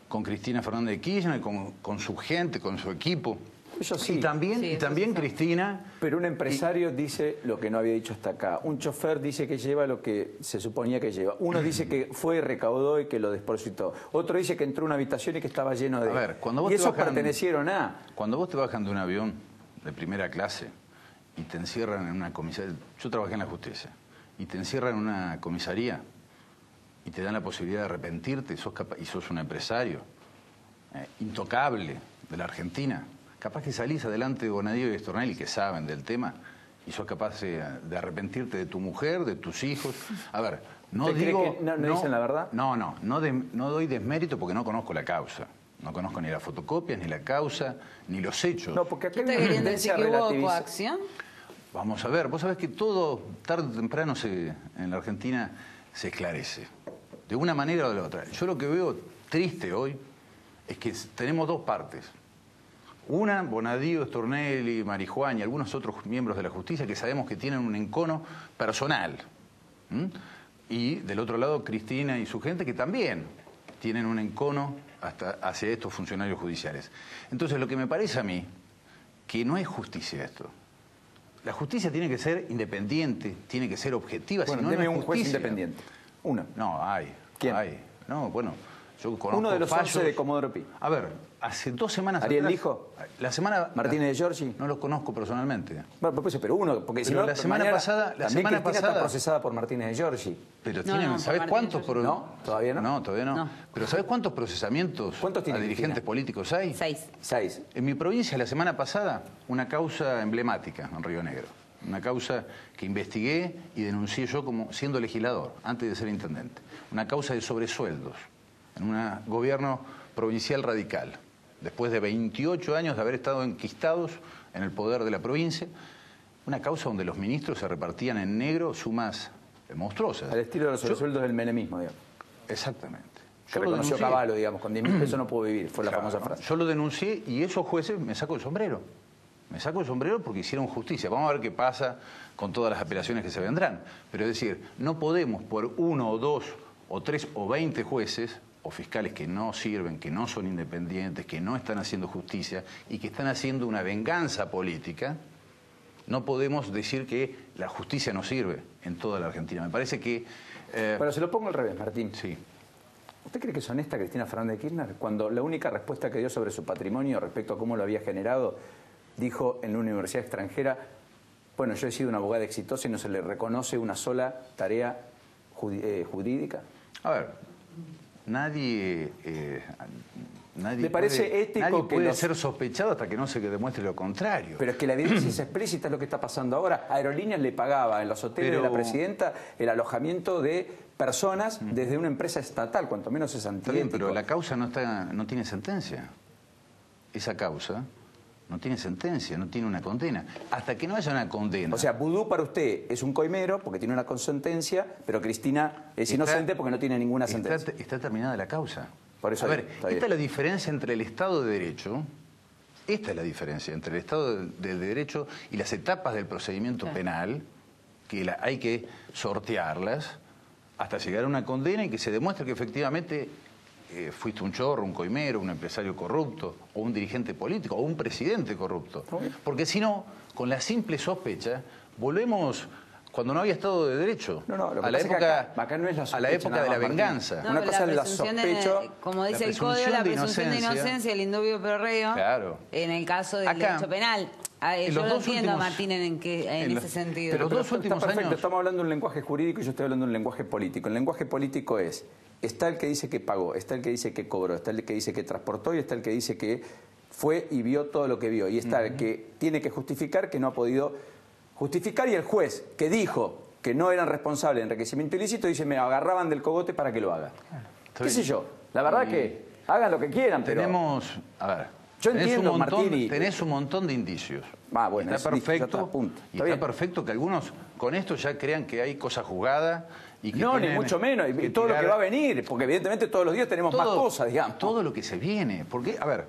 con Cristina Fernández de Kirchner, con su gente, con su equipo. Eso sí. Y también Cristina... Pero un empresario dice lo que no había dicho hasta acá. Un chofer dice que lleva lo que se suponía que lleva. Uno dice que fue, recaudó y que lo depositó. Otro dice que entró a una habitación y que estaba lleno de... A ver, cuando vos y te esos bajan, pertenecieron a... Cuando vos te bajan de un avión de primera clase y te encierran en una comisaría... Yo trabajé en la justicia. Y te encierran en una comisaría y te dan la posibilidad de arrepentirte y sos un empresario intocable de la Argentina. Capaz que salís adelante de Bonadío y Stornelli, que saben del tema, y sos capaz de arrepentirte de tu mujer, de tus hijos. A ver, no digo... ¿Que no dicen la verdad? No doy desmérito porque no conozco la causa. No conozco ni las fotocopias, ni la causa, ni los hechos. No, porque acá ¿Qué hay te una queriendo decir tendencia que hubo relativista. coacción? Vamos a ver, vos sabés que todo, tarde o temprano, en la Argentina se esclarece. De una manera o de la otra. Yo lo que veo triste hoy es que tenemos dos partes. Una, Bonadío, Stornelli, Marijuán y algunos otros miembros de la justicia que sabemos que tienen un encono personal. Y del otro lado, Cristina y su gente que también tienen un encono hacia estos funcionarios judiciales. Entonces, lo que me parece a mí, que no es justicia esto. La justicia tiene que ser independiente, tiene que ser objetiva. Bueno, si no, deme no es un juez justicia. independiente. Uno. No, hay. ¿Quién? Hay. No, bueno, yo conozco Uno de los fallos. 11 de Comodoro Pi. A ver, hace 2 semanas ¿Ariel atrás... Lijo? La semana... ¿Martínez de Giorgi? No los conozco personalmente. Bueno, pues, pero uno, porque Pero si no, la semana mañana pasada- la también semana Cristina pasada- está procesada por Martínez de Giorgi. Pero No, tienen, no, ¿sabes por cuántos? Martínez ¿No? ¿Todavía no? No, todavía no. No. Pero ¿sabes cuántos procesamientos ¿Cuántos tiene a dirigentes Cristina? políticos hay? 6. 6. En mi provincia, la semana pasada, una causa emblemática en Río Negro. Una causa que investigué y denuncié yo como siendo legislador, antes de ser intendente. Una causa de sobresueldos en un gobierno provincial radical. Después de 28 años de haber estado enquistados en el poder de la provincia, una causa donde los ministros se repartían en negro sumas monstruosas. Al estilo de los Yo- sobresueldos del menemismo, digamos. Exactamente. Que Yo lo reconoció denuncié. Cavallo, digamos, con 10.000 pesos no puedo vivir, fue la Claro, famosa frase. Yo lo denuncié y esos jueces me saco el sombrero. Me saco el sombrero porque hicieron justicia. Vamos a ver qué pasa con todas las apelaciones que se vendrán. Pero es decir, no podemos por 1 o 2 o 3 o 20 jueces o fiscales que no sirven, que no son independientes, que no están haciendo justicia y que están haciendo una venganza política, no podemos decir que la justicia no sirve en toda la Argentina. Me parece que... Bueno, se lo pongo al revés, Martín. Sí. ¿Usted cree que es honesta Cristina Fernández de Kirchner cuando la única respuesta que dio sobre su patrimonio respecto a cómo lo había generado, dijo en una universidad extranjera, bueno, yo he sido una abogada exitosa y no se le reconoce una sola tarea jurídica? A ver, nadie ¿Le parece ético nadie que puede los- ser sospechado hasta que no se demuestre lo contrario. Pero es que la evidencia es explícita, es lo que está pasando ahora. Aerolíneas le pagaba en los hoteles de la presidenta el alojamiento de personas desde una empresa estatal, cuanto menos es Está bien, antiético. pero la causa no tiene sentencia. Esa causa no tiene sentencia, no tiene una condena. Hasta que no haya una condena. O sea, Vudú para usted es un coimero porque tiene una sentencia, pero Cristina es inocente porque no tiene ninguna sentencia. Está terminada la causa. Por eso a ver, está esta bien. es la diferencia entre el Estado de Derecho. Esta es la diferencia entre el Estado de Derecho y las etapas del procedimiento penal, que hay que sortearlas hasta llegar a una condena y que se demuestre que efectivamente fuiste un chorro, un coimero, un empresario corrupto, o un dirigente político, o un presidente corrupto. Porque si no, con la simple sospecha, volvemos cuando no había Estado de Derecho. No, lo que a la pasa es que época, acá no es la a la sospecha época nada de la más, Martín. venganza. Una pero cosa es la presunción sospecha, como dice la el código, presunción la de presunción de inocencia. inocencia, el indubio pro reo, Claro. en el caso del Acá, derecho penal. en Yo los lo dos entiendo, últimos- Martín, en ese sentido. pero los dos está últimos perfecto, años- estamos hablando de un lenguaje jurídico y yo estoy hablando de un lenguaje político. El lenguaje político es, está el que dice que pagó, está el que dice que cobró, está el que dice que transportó y está el que dice que fue y vio todo lo que vio. Y está el que tiene que justificar que no ha podido justificar y el juez que dijo que no eran responsables de enriquecimiento ilícito dice me agarraban del cogote para que lo haga. ¿Qué sé yo? La verdad que hagan lo que quieran, pero... Tenemos, a ver, Yo tenés entiendo, un montón, Martín, y- tenés un montón de indicios. Bueno, está es listo, ya perfecto, está, punto. y Está está bien. perfecto que algunos con esto ya crean que hay cosa jugada y que No, ni tienen mucho menos. Y que todo lo que tirar- va a venir, porque evidentemente todos los días tenemos más cosas, digamos. Todo lo que se viene. Porque, a ver,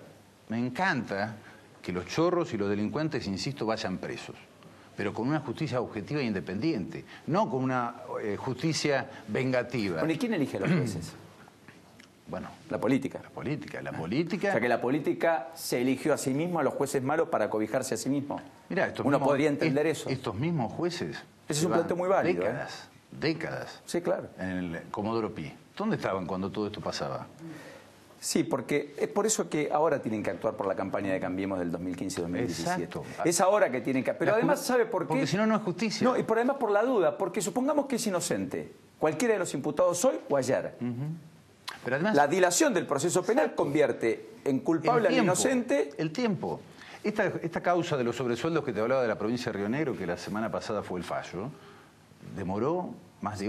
me encanta que los chorros y los delincuentes, insisto, vayan presos. pero con una justicia objetiva e independiente, no con una justicia vengativa. Bueno, ¿y quién elige a los jueces? Bueno, la política. La política. O sea, que la política se eligió a sí mismo, a los jueces malos, para cobijarse a sí mismo. Mirá, uno podría entender eso. Estos mismos jueces. Ese es un planteo muy válido. Décadas. Sí, claro. En el Comodoro Pi. ¿Dónde estaban cuando todo esto pasaba? Sí, porque es por eso que ahora tienen que actuar por la campaña de Cambiemos del 2015-2017. Exacto. Es ahora que tienen que... Pero además, ¿sabe por qué? Porque si no, no es justicia. No, y además por la duda, porque supongamos que es inocente, cualquiera de los imputados hoy o ayer. Pero además, la dilación del proceso penal convierte en culpable al inocente. El tiempo. Esta causa de los sobresueldos que te hablaba de la provincia de Río Negro, que la semana pasada fue el fallo, demoró más de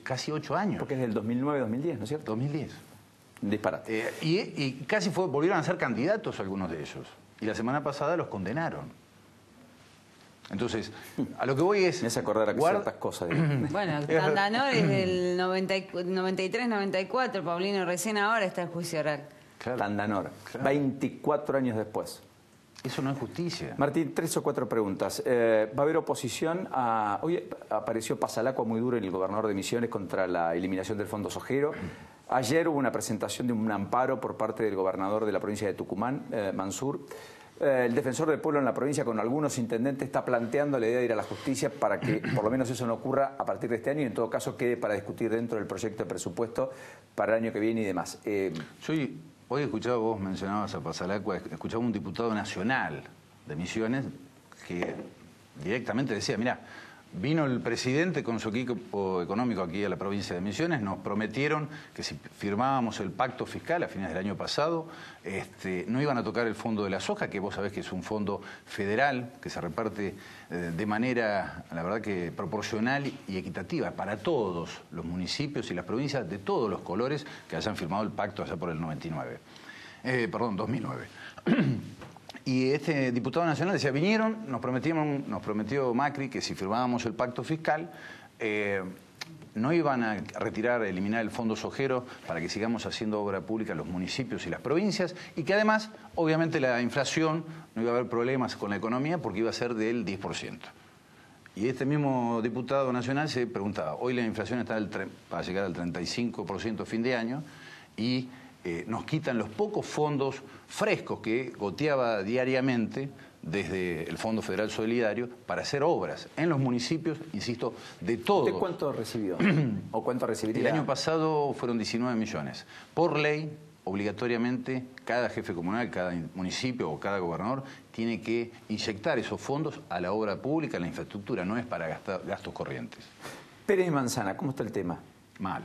casi 8 años. Porque es del 2009-2010, ¿no es cierto? 2010. Disparate. Y casi volvieron a ser candidatos algunos de ellos. Y la semana pasada los condenaron. Entonces, a lo que voy es... Me hace acordar a ciertas cosas. Bueno, Tandanor es del 93-94, Paulino, recién ahora está el juicio oral. Claro. Tandanor, 24 años después. Eso no es justicia. Martín, 3 o 4 preguntas. ¿Va a haber oposición a...? Hoy apareció Pasalacua muy duro, el gobernador de Misiones, contra la eliminación del Fondo Sojero. Ayer hubo una presentación de un amparo por parte del gobernador de la provincia de Tucumán, Mansur. El defensor del pueblo en la provincia, con algunos intendentes, está planteando la idea de ir a la justicia para que por lo menos eso no ocurra a partir de este año y en todo caso quede para discutir dentro del proyecto de presupuesto para el año que viene y demás. Hoy he escuchado, vos mencionabas a Pasalacua, escuchaba un diputado nacional de Misiones que directamente decía, mirá, vino el presidente con su equipo económico aquí a la provincia de Misiones, nos prometieron que si firmábamos el pacto fiscal a fines del año pasado, no iban a tocar el fondo de la soja, que vos sabés que es un fondo federal que se reparte de manera, la verdad que proporcional y equitativa para todos los municipios y las provincias de todos los colores que hayan firmado el pacto allá por el 2009. Y este diputado nacional decía, vinieron, nos prometió Macri que si firmábamos el pacto fiscal, no iban a eliminar el fondo sojero para que sigamos haciendo obra pública en los municipios y las provincias, y que además, obviamente, la inflación no iba a haber problemas con la economía porque iba a ser del 10%. Y este mismo diputado nacional se preguntaba, hoy la inflación está para llegar al 35% a fin de año, y nos quitan los pocos fondos frescos que goteaba diariamente desde el Fondo Federal Solidario para hacer obras en los municipios, insisto, de todos. ¿De cuánto recibió? ¿O cuánto recibiría? El año pasado fueron 19 millones. Por ley, obligatoriamente, cada jefe comunal, cada municipio o cada gobernador tiene que inyectar esos fondos a la obra pública, a la infraestructura, no es para gastos corrientes. Pérez y Manzana, ¿cómo está el tema? Mal.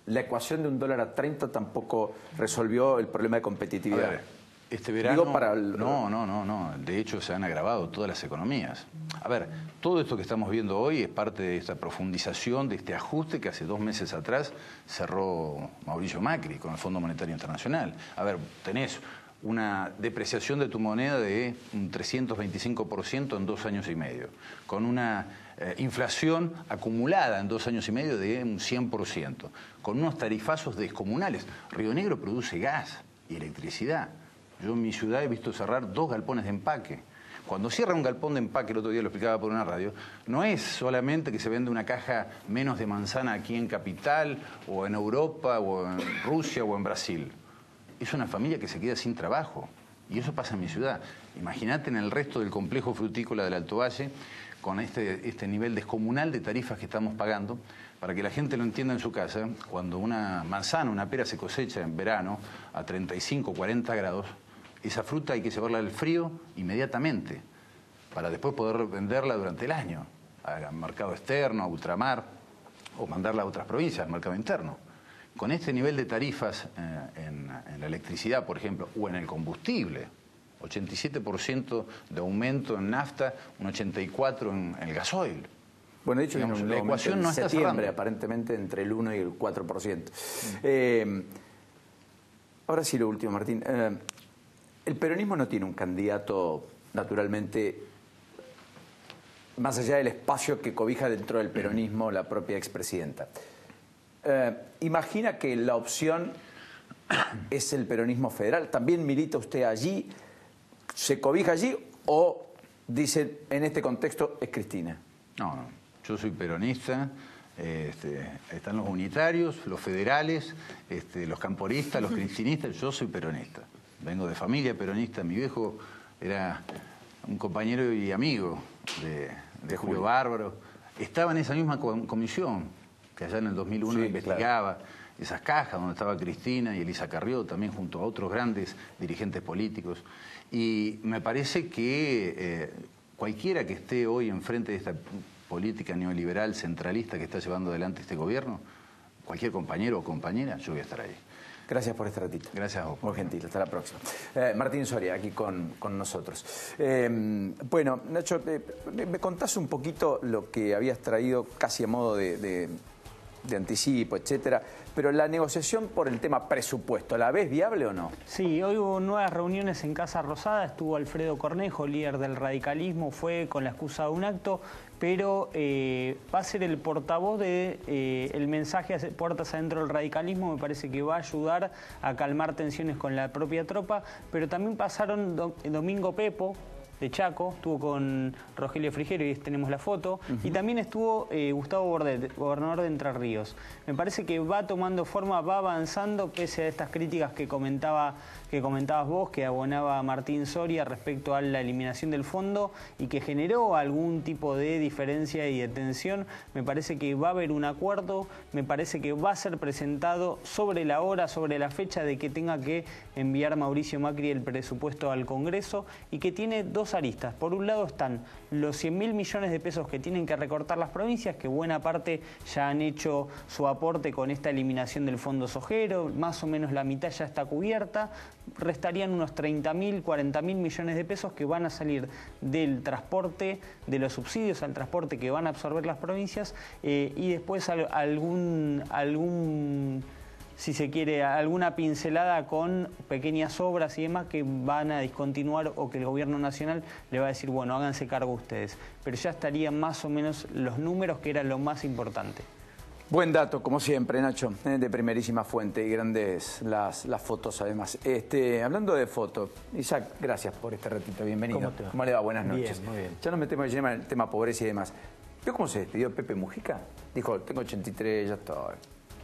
La ecuación de $1 a 30 tampoco resolvió el problema de competitividad. A ver, este verano... No. No. De hecho, se han agravado todas las economías. A ver, todo esto que estamos viendo hoy es parte de esta profundización, de este ajuste que hace 2 meses atrás cerró Mauricio Macri con el Fondo Monetario Internacional. A ver, tenés una depreciación de tu moneda de un 325% en 2 años y medio, con una inflación acumulada en 2 años y medio de un 100%, con unos tarifazos descomunales. Río Negro produce gas y electricidad. Yo en mi ciudad he visto cerrar 2 galpones de empaque. Cuando cierra un galpón de empaque, el otro día lo explicaba por una radio, no es solamente que se vende una caja menos de manzana aquí en Capital, o en Europa, o en Rusia, o en Brasil. Es una familia que se queda sin trabajo. Y eso pasa en mi ciudad. Imagínate en el resto del complejo frutícola del Alto Valle, con este nivel descomunal de tarifas que estamos pagando. Para que la gente lo entienda en su casa, cuando una manzana, una pera se cosecha en verano a 35, 40 grados, esa fruta hay que llevarla al frío inmediatamente, para después poder venderla durante el año, al mercado externo, a ultramar, o mandarla a otras provincias, al mercado interno. Con este nivel de tarifas en la electricidad, por ejemplo, o en el combustible, 87% de aumento en nafta, un 84% en el gasoil. Bueno, de hecho, digamos, la ecuación no está septiembre, cerrando. aparentemente entre el 1 y el 4%. Ahora sí, lo último, Martín. El peronismo no tiene un candidato, naturalmente, más allá del espacio que cobija dentro del peronismo la propia expresidenta. ¿Imagina que la opción es el peronismo federal? ¿También milita usted allí? ¿Se cobija allí o dicen en este contexto es Cristina. No, no. Yo soy peronista. Están los unitarios, los federales, los camporistas, los cristinistas. Yo soy peronista. Vengo de familia peronista. Mi viejo era un compañero y amigo de Julio Bárbaro. Estaba en esa misma comisión que allá en el 2001 investigaba esas cajas donde estaba Cristina y Elisa Carrió, también junto a otros grandes dirigentes políticos. Y me parece que cualquiera que esté hoy enfrente de esta política neoliberal centralista que está llevando adelante este gobierno, cualquier compañero o compañera, yo voy a estar ahí. Gracias por este ratito. Gracias a vos. Muy gentil, hasta la próxima. Martín Soria, aquí con nosotros. Bueno, Nacho, me contás un poquito lo que habías traído casi a modo de anticipo, etcétera, pero la negociación por el tema presupuesto, ¿la ves viable o no? Sí, hoy hubo nuevas reuniones en Casa Rosada, estuvo Alfredo Cornejo, líder del radicalismo, fue con la excusa de un acto, pero va a ser el portavoz de el mensaje puertas adentro del radicalismo. Me parece que va a ayudar a calmar tensiones con la propia tropa, pero también pasaron Domingo Pepo, de Chaco, estuvo con Rogelio Frigerio, y tenemos la foto, y también estuvo Gustavo Bordet, gobernador de Entre Ríos. Me parece que va tomando forma, va avanzando, pese a estas críticas que comentabas vos, que abonaba Martín Soria respecto a la eliminación del fondo y que generó algún tipo de diferencia y de tensión. Me parece que va a haber un acuerdo, me parece que va a ser presentado sobre la hora, sobre la fecha de que tenga que enviar Mauricio Macri el presupuesto al Congreso, y que tiene dos aristas. Por un lado están los 100.000 millones de pesos que tienen que recortar las provincias, que buena parte ya han hecho su aporte con esta eliminación del fondo sojero, más o menos la mitad ya está cubierta. Restarían unos 30.000, 40.000 millones de pesos que van a salir del transporte, de los subsidios al transporte que van a absorber las provincias, y después si se quiere, alguna pincelada con pequeñas obras y demás que van a discontinuar, o que el gobierno nacional le va a decir, bueno, háganse cargo ustedes. Pero ya estarían más o menos los números, que era lo más importante. Buen dato, como siempre, Nacho, de primerísima fuente, y grandes las fotos además. Hablando de fotos, Isaac, gracias por este ratito, bienvenido. ¿Cómo te va? ¿Cómo le va? Buenas noches. Bien, muy bien. Ya nos metemos en el tema pobreza y demás. ¿Vio cómo se despidió Pepe Mujica? Dijo, tengo 83, ya estoy.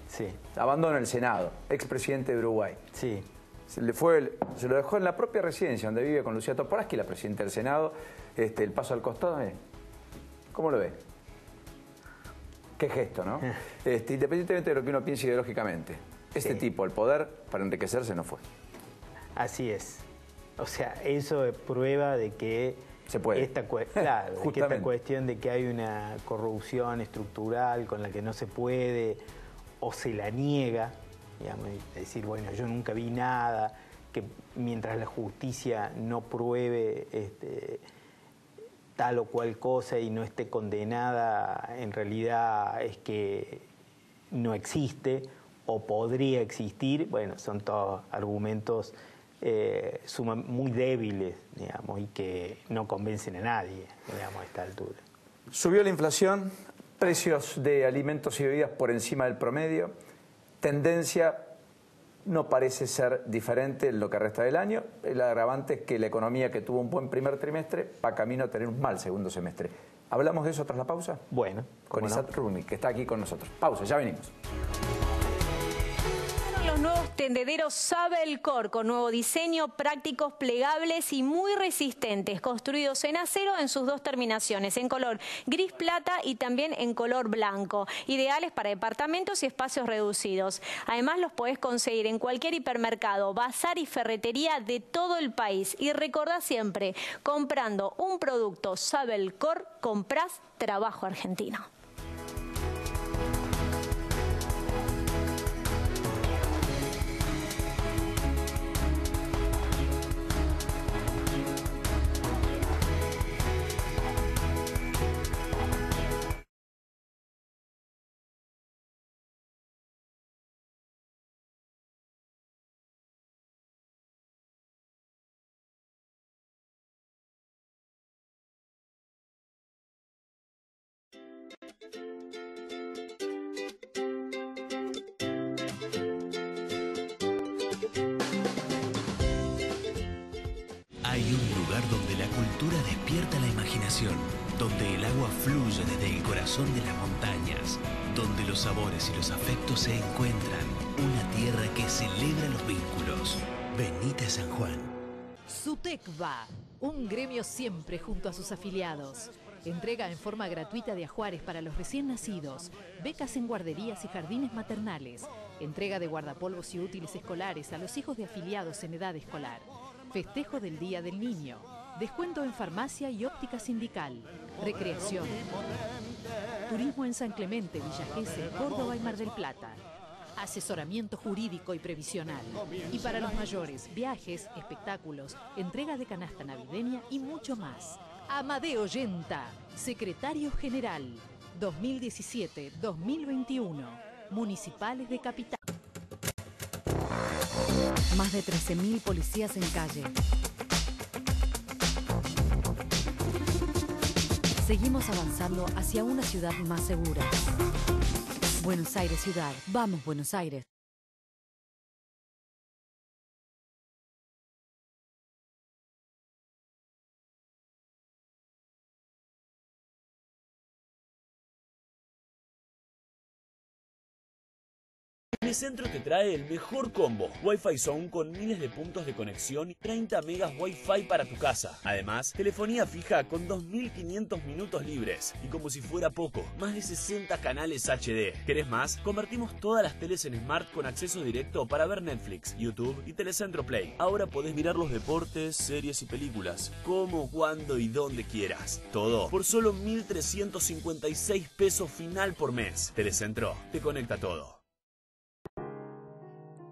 Sí. Abandona el Senado, expresidente de Uruguay. Sí. Se lo dejó en la propia residencia donde vive con Lucía Toporaski, la presidenta del Senado. El paso al costado, ¿cómo lo ve? Qué gesto, ¿no? Independientemente de lo que uno piense ideológicamente. Este tipo, el poder para enriquecerse no fue. Así es. O sea, eso es prueba de que se puede. Claro, de que esta cuestión de que hay una corrupción estructural con la que no se puede, o se la niega, digamos, decir, bueno, yo nunca vi nada, que mientras la justicia no pruebe tal o cual cosa y no esté condenada, en realidad es que no existe o podría existir. Bueno, son todos argumentos muy débiles, digamos, y que no convencen a nadie, digamos, a esta altura. Subió la inflación, precios de alimentos y bebidas por encima del promedio, tendencia no parece ser diferente en lo que resta del año. El agravante es que la economía, que tuvo un buen primer trimestre, va camino a tener un mal segundo semestre. ¿Hablamos de eso tras la pausa? Bueno. Con Isaac Rumi, que está aquí con nosotros. Pausa, ya venimos. Los nuevos tendederos Sabelcor, con nuevo diseño, prácticos, plegables y muy resistentes, construidos en acero en sus dos terminaciones, en color gris plata y también en color blanco, ideales para departamentos y espacios reducidos. Además, los podés conseguir en cualquier hipermercado, bazar y ferretería de todo el país. Y recordá siempre, comprando un producto Sabelcor, comprás trabajo argentino. imaginación, donde el agua fluye desde el corazón de las montañas, donde los sabores y los afectos se encuentran. Una tierra que celebra los vínculos. Venite a San Juan. SUTECBA, un gremio siempre junto a sus afiliados. Entrega en forma gratuita de ajuares para los recién nacidos, becas en guarderías y jardines maternales, entrega de guardapolvos y útiles escolares a los hijos de afiliados en edad escolar, festejo del Día del Niño, descuento en farmacia y óptica sindical, recreación, turismo en San Clemente, Villa Gesell, Córdoba y Mar del Plata, asesoramiento jurídico y previsional. Y para los mayores, viajes, espectáculos, entrega de canasta navideña y mucho más. Amadeo Yenta, Secretario General, 2017-2021, Municipales de Capital. Más de 13.000 policías en calle. Seguimos avanzando hacia una ciudad más segura. Buenos Aires Ciudad. Vamos, Buenos Aires. Telecentro te trae el mejor combo, Wi-Fi Zone con miles de puntos de conexión y 30 megas Wi-Fi para tu casa. Además, telefonía fija con 2.500 minutos libres. Y como si fuera poco, más de 60 canales HD. ¿Querés más? Convertimos todas las teles en Smart con acceso directo para ver Netflix, YouTube y Telecentro Play. Ahora podés mirar los deportes, series y películas, como, cuando y donde quieras. Todo por solo 1.356 pesos final por mes. Telecentro te conecta todo.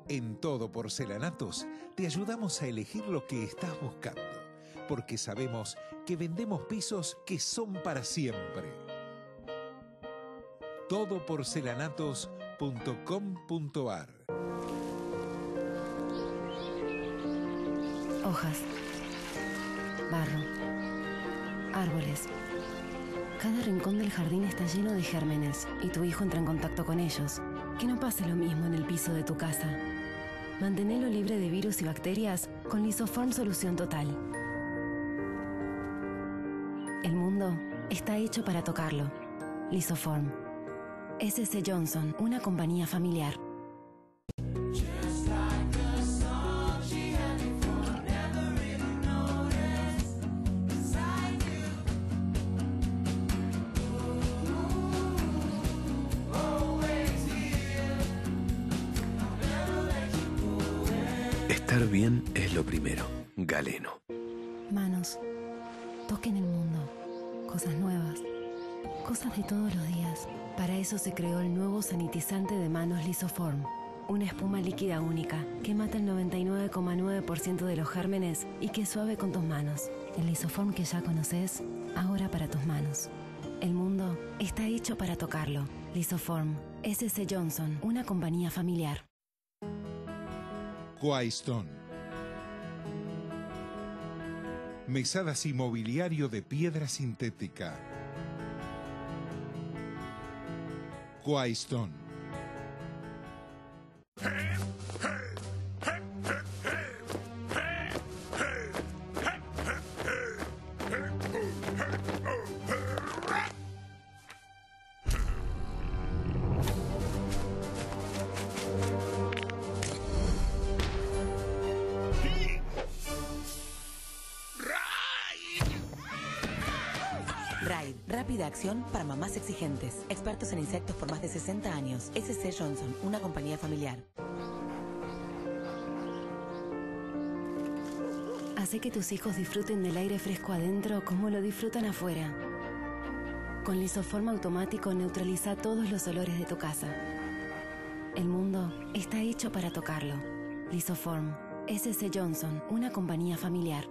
En Todo Porcelanatos te ayudamos a elegir lo que estás buscando, porque sabemos que vendemos pisos que son para siempre. Todoporcelanatos.com.ar. Hojas, barro, árboles. Cada rincón del jardín está lleno de gérmenes y tu hijo entra en contacto con ellos. Que no pase lo mismo en el piso de tu casa. Mantenelo libre de virus y bacterias con Lisoform Solución Total. El mundo está hecho para tocarlo. Lisoform. SC Johnson, una compañía familiar. Estar bien es lo primero. Galeno. Manos. Toquen el mundo. Cosas nuevas. Cosas de todos los días. Para eso se creó el nuevo sanitizante de manos Lisoform. Una espuma líquida única que mata el 99,9% de los gérmenes y que es suave con tus manos. El Lisoform que ya conoces, ahora para tus manos. El mundo está hecho para tocarlo. Lisoform. SC Johnson, una compañía familiar. Quaistone. Mesadas y mobiliario de piedra sintética. Quaistone. Raid, rápida acción para mamás exigentes. Expertos en insectos por más de 60 años. SC Johnson, una compañía familiar. Hace que tus hijos disfruten del aire fresco adentro como lo disfrutan afuera. Con Lisoform automático neutraliza todos los olores de tu casa. El mundo está hecho para tocarlo. Lisoform. SC Johnson, una compañía familiar.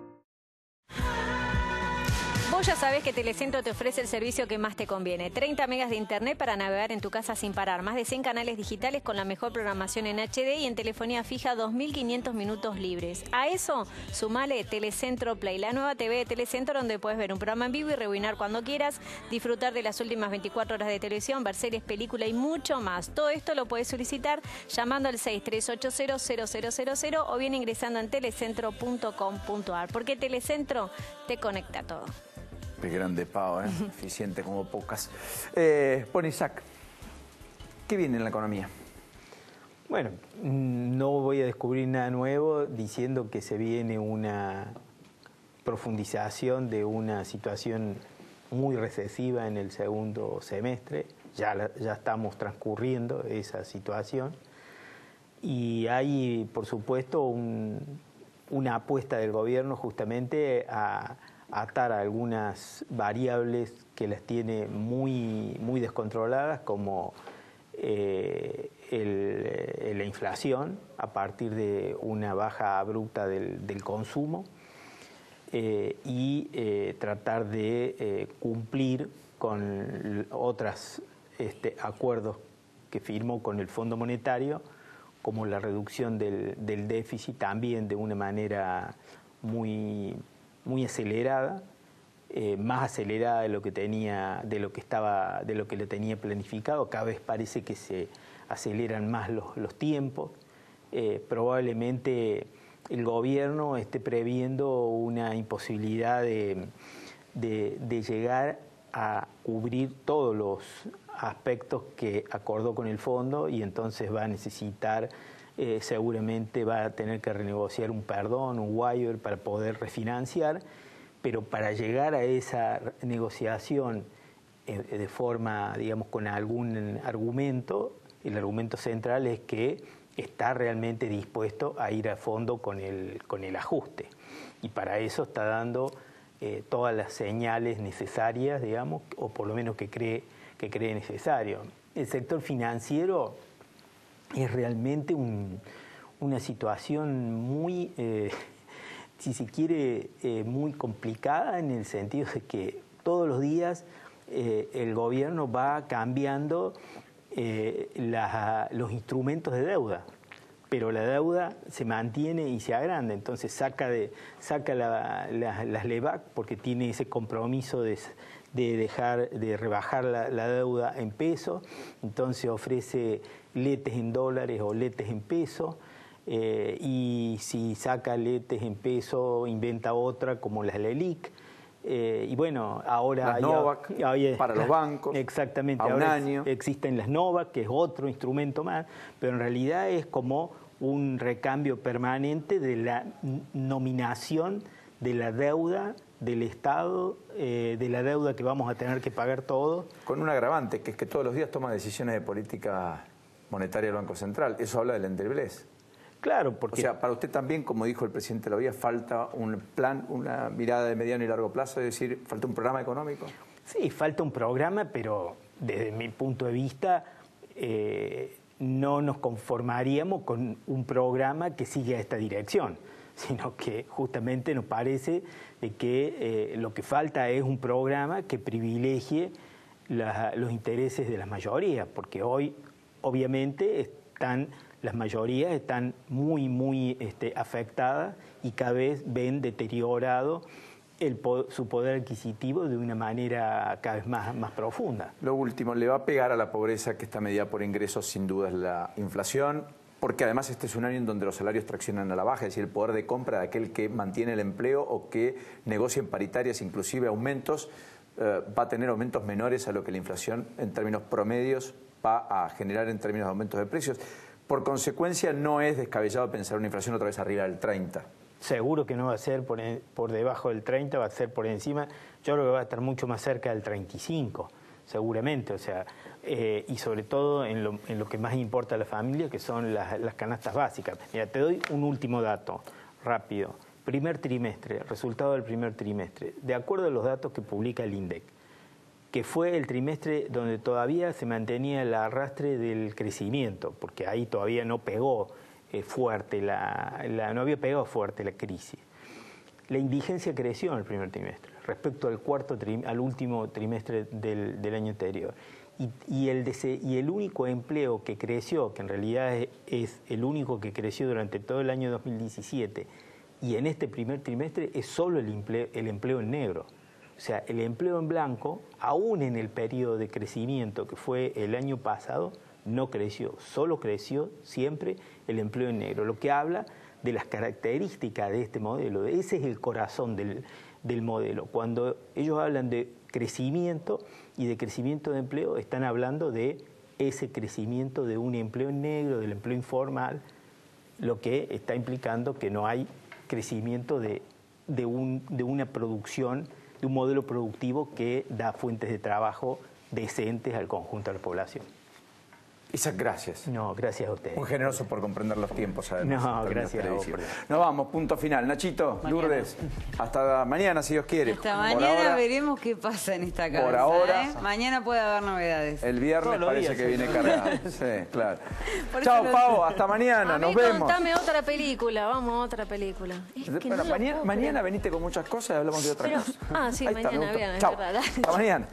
Vos ya sabés que Telecentro te ofrece el servicio que más te conviene. 30 megas de internet para navegar en tu casa sin parar. Más de 100 canales digitales con la mejor programación en HD y en telefonía fija 2.500 minutos libres. A eso, sumale Telecentro Play, la nueva TV de Telecentro donde puedes ver un programa en vivo y rebobinar cuando quieras, disfrutar de las últimas 24 horas de televisión, ver series, películas y mucho más. Todo esto lo puedes solicitar llamando al 6380-0000 o bien ingresando en telecentro.com.ar porque Telecentro te conecta a todo. Qué grande, Pau, eficiente como pocas. Bueno, Isaac, ¿qué viene en la economía? Bueno, no voy a descubrir nada nuevo diciendo que se viene una profundización de una situación muy recesiva en el segundo semestre. Ya estamos transcurriendo esa situación. Y hay, por supuesto, una apuesta del gobierno justamente a atar a algunas variables que las tiene muy descontroladas, como la inflación a partir de una baja abrupta del consumo y tratar de cumplir con otros acuerdos que firmó con el Fondo Monetario, como la reducción del déficit también de una manera muy acelerada, más acelerada de lo que le tenía planificado. Cada vez parece que se aceleran más los tiempos. Probablemente el gobierno esté previendo una imposibilidad de llegar a cubrir todos los aspectos que acordó con el fondo, y entonces va a necesitar, seguramente va a tener que renegociar un perdón, un waiver para poder refinanciar, pero para llegar a esa negociación de forma, digamos, con algún argumento, el argumento central es que está realmente dispuesto a ir a fondo con el ajuste, y para eso está dando todas las señales necesarias, digamos, o por lo menos que cree necesario. El sector financiero es realmente una situación muy, si se quiere, muy complicada, en el sentido de que todos los días el gobierno va cambiando los instrumentos de deuda, pero la deuda se mantiene y se agranda. Entonces saca las LEVAC porque tiene ese compromiso de rebajar la deuda en pesos, entonces ofrece letes en dólares o letes en pesos, y si saca letes en pesos inventa otra como las LELIC. Y bueno, ahora las Novak para los bancos, exactamente, a un año existen las Novak, que es otro instrumento más, pero en realidad es como un recambio permanente de la nominación de la deuda del Estado, de la deuda que vamos a tener que pagar todos. Con un agravante, que es que todos los días toma decisiones de política monetaria del Banco Central. Eso habla del endeblez. Claro, porque... O sea, para usted también, como dijo el presidente Loía, falta un plan, una mirada de mediano y largo plazo, es decir, falta un programa económico. Sí, falta un programa, pero desde mi punto de vista no nos conformaríamos con un programa que siga esta dirección, sino que justamente nos parece de que lo que falta es un programa que privilegie los intereses de las mayorías, porque hoy obviamente las mayorías están muy afectadas y cada vez ven deteriorado su poder adquisitivo de una manera cada vez más profunda. Lo último, le va a pegar a la pobreza que está medida por ingresos sin duda es la inflación, porque además este es un año en donde los salarios traccionan a la baja, es decir, el poder de compra de aquel que mantiene el empleo o que negocia en paritarias, inclusive aumentos, va a tener aumentos menores a lo que la inflación en términos promedios va a generar en términos de aumentos de precios. Por consecuencia, no es descabellado pensar una inflación otra vez arriba del 30%. Seguro que no va a ser por debajo del 30, va a ser por encima. Yo creo que va a estar mucho más cerca del 35, seguramente. O sea, y sobre todo en lo que más importa a la familia, que son las canastas básicas. Mira, te doy un último dato, rápido. Primer trimestre, resultado del primer trimestre. De acuerdo a los datos que publica el INDEC, que fue el trimestre donde todavía se mantenía el arrastre del crecimiento, porque ahí todavía no pegó fuerte, no había pegado fuerte la crisis. La indigencia creció en el primer trimestre respecto al último trimestre del año anterior. Y el único empleo que creció, que en realidad es el único que creció durante todo el año 2017, y en este primer trimestre es solo el empleo en negro. O sea, el empleo en blanco, aún en el periodo de crecimiento que fue el año pasado, no creció, solo creció siempre el empleo en negro, lo que habla de las características de este modelo. Ese es el corazón del modelo. Cuando ellos hablan de crecimiento y de crecimiento de empleo, están hablando de ese crecimiento de un empleo negro, del empleo informal, lo que está implicando que no hay crecimiento de una producción, de un modelo productivo que da fuentes de trabajo decentes al conjunto de la población. Isaac, gracias. No, gracias a ustedes. Muy generoso por comprender los tiempos, además. No, gracias a vos. Nos vamos, punto final. Nachito, Lourdes, hasta mañana, si Dios quiere. Hasta mañana veremos qué pasa en esta cabeza. Por ahora. Mañana puede haber novedades. El viernes parece que viene cargado. Sí, claro. Chao, Pau, hasta mañana, nos vemos. Contame otra película, vamos a otra película. Pero mañana venite con muchas cosas y hablamos de otra cosa. Ah, sí, Ahí está, mañana, bien, es Chao. verdad. Hasta mañana.